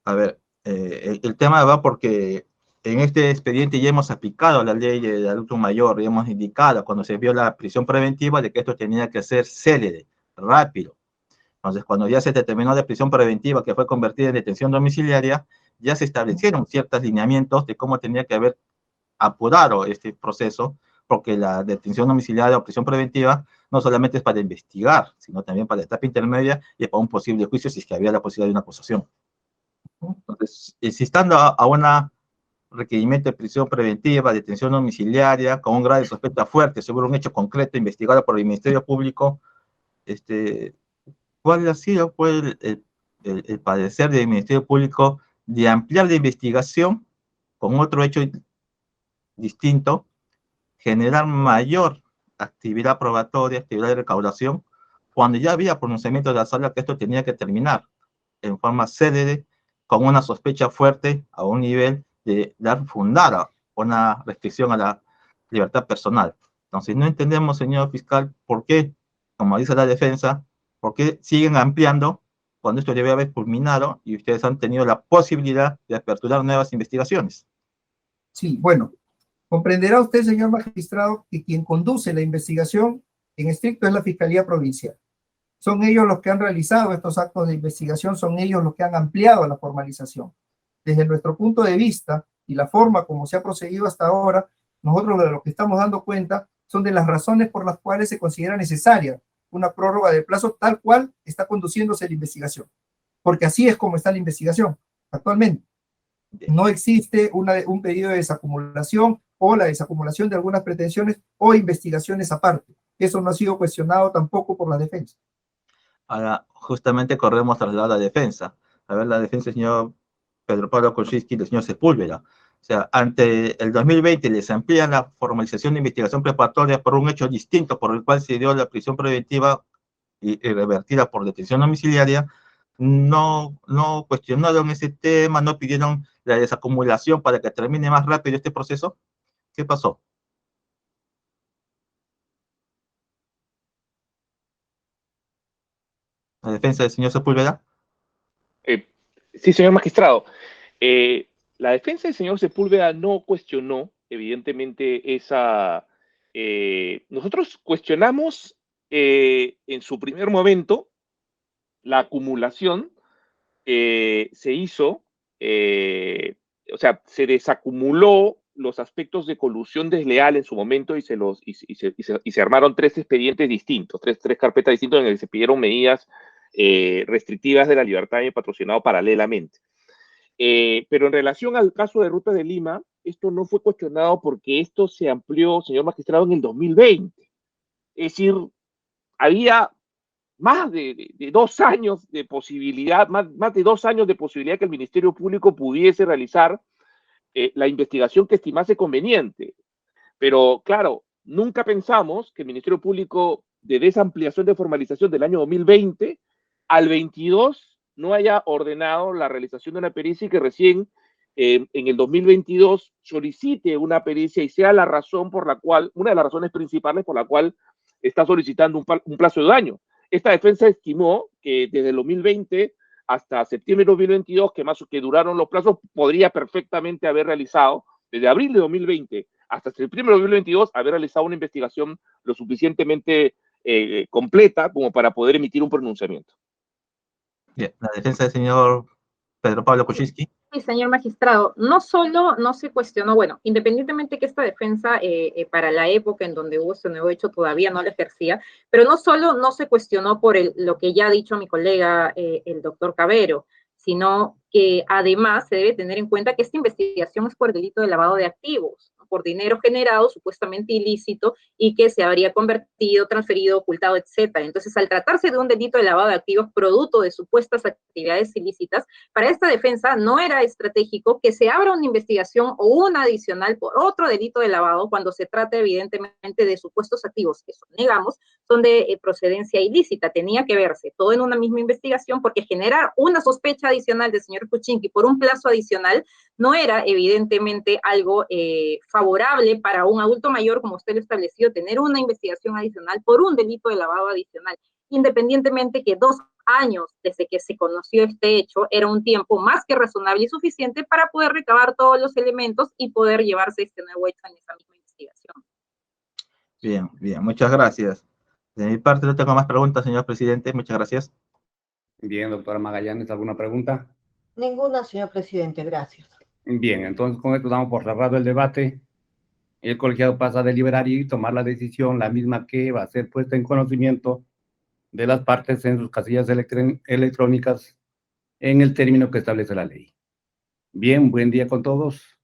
A ver, el tema va porque en este expediente ya hemos aplicado la ley del adulto mayor, y hemos indicado cuando se vio la prisión preventiva de que esto tenía que ser célere, rápido. Entonces, cuando ya se determinó la prisión preventiva que fue convertida en detención domiciliaria, ya se establecieron ciertos lineamientos de cómo tenía que haber apurado este proceso, porque la detención domiciliaria o prisión preventiva no solamente es para investigar, sino también para la etapa intermedia y para un posible juicio si es que había la posibilidad de una acusación. Entonces, instando a un requerimiento de prisión preventiva, detención domiciliaria, con un grado de sospecha fuerte sobre un hecho concreto investigado por el Ministerio Público, ¿cuál ha sido el parecer del Ministerio Público de ampliar la investigación con otro hecho distinto, generar mayor actividad probatoria, actividad de recaudación, cuando ya había pronunciamiento de la sala que esto tenía que terminar en forma célere, con una sospecha fuerte a un nivel de dar fundada una restricción a la libertad personal? Entonces, no entendemos, señor fiscal, por qué, como dice la defensa, por qué siguen ampliando cuando esto debe haber culminado y ustedes han tenido la posibilidad de aperturar nuevas investigaciones. Sí, bueno, comprenderá usted, señor magistrado, que quien conduce la investigación en estricto es la Fiscalía Provincial. Son ellos los que han realizado estos actos de investigación, son ellos los que han ampliado la formalización. Desde nuestro punto de vista y la forma como se ha procedido hasta ahora, nosotros de lo que estamos dando cuenta son de las razones por las cuales se considera necesaria una prórroga de plazo tal cual está conduciéndose la investigación. Porque así es como está la investigación actualmente. No existe un pedido de desacumulación o la desacumulación de algunas pretensiones o investigaciones aparte. Eso no ha sido cuestionado tampoco por la defensa. Ahora, justamente corremos tras la defensa. A ver, la defensa del señor Pedro Pablo Kuczynski y del señor Sepúlveda. O sea, ante el 2020 les amplían la formalización de investigación preparatoria por un hecho distinto por el cual se dio la prisión preventiva y revertida por detención domiciliaria. No cuestionaron ese tema, no pidieron la desacumulación para que termine más rápido este proceso. ¿Qué pasó? La defensa del señor Sepúlveda. Sí, señor magistrado. La defensa del señor Sepúlveda no cuestionó, evidentemente, esa... nosotros cuestionamos en su primer momento la acumulación se hizo, o sea, se desacumuló los aspectos de colusión desleal en su momento y se armaron 3 expedientes distintos, tres carpetas distintas en las que se pidieron medidas restrictivas de la libertad de patrocinado paralelamente. Pero en relación al caso de Ruta de Lima, esto no fue cuestionado porque esto se amplió, señor magistrado, en el 2020. Es decir, había más de 2 años de posibilidad, más de 2 años de posibilidad que el Ministerio Público pudiese realizar la investigación que estimase conveniente. Pero claro, nunca pensamos que el Ministerio Público, de esa ampliación de formalización del año 2020 al 22, no haya ordenado la realización de una pericia y que recién en el 2022 solicite una pericia y sea la razón por la cual, una de las razones principales por la cual está solicitando un plazo de 2 años. Esta defensa estimó que desde el 2020 hasta septiembre de 2022, que duraron los plazos, podría perfectamente haber realizado, desde abril de 2020 hasta septiembre de 2022, haber realizado una investigación lo suficientemente completa como para poder emitir un pronunciamiento. Bien, la defensa del señor Pedro Pablo Kuczynski. Sí, señor magistrado, no solo no se cuestionó, bueno, independientemente que esta defensa para la época en donde hubo este nuevo hecho todavía no la ejercía, pero no solo no se cuestionó por lo que ya ha dicho mi colega, el doctor Cabero, sino que además se debe tener en cuenta que esta investigación es por delito de lavado de activos, ¿no? Por dinero generado supuestamente ilícito y que se habría convertido, transferido, ocultado, etcétera. Entonces, al tratarse de un delito de lavado de activos producto de supuestas actividades ilícitas, para esta defensa no era estratégico que se abra una investigación o una adicional por otro delito de lavado cuando se trata evidentemente de supuestos activos que negamos son de procedencia ilícita. Tenía que verse todo en una misma investigación porque generar una sospecha adicional del señor Kuczynski por un plazo adicional no era evidentemente algo favorable para un adulto mayor, como usted lo estableció, tener una investigación adicional por un delito de lavado adicional, independientemente que 2 años desde que se conoció este hecho era un tiempo más que razonable y suficiente para poder recabar todos los elementos y poder llevarse este nuevo hecho en esa misma investigación. Bien, bien, muchas gracias. De mi parte no tengo más preguntas, señor presidente. Muchas gracias. Bien, doctora Magallanes, ¿alguna pregunta? Ninguna, señor presidente, gracias. Bien, entonces con esto damos por cerrado el debate. El colegiado pasa a deliberar y tomar la decisión, la misma que va a ser puesta en conocimiento de las partes en sus casillas electrónicas en el término que establece la ley. Bien, buen día con todos.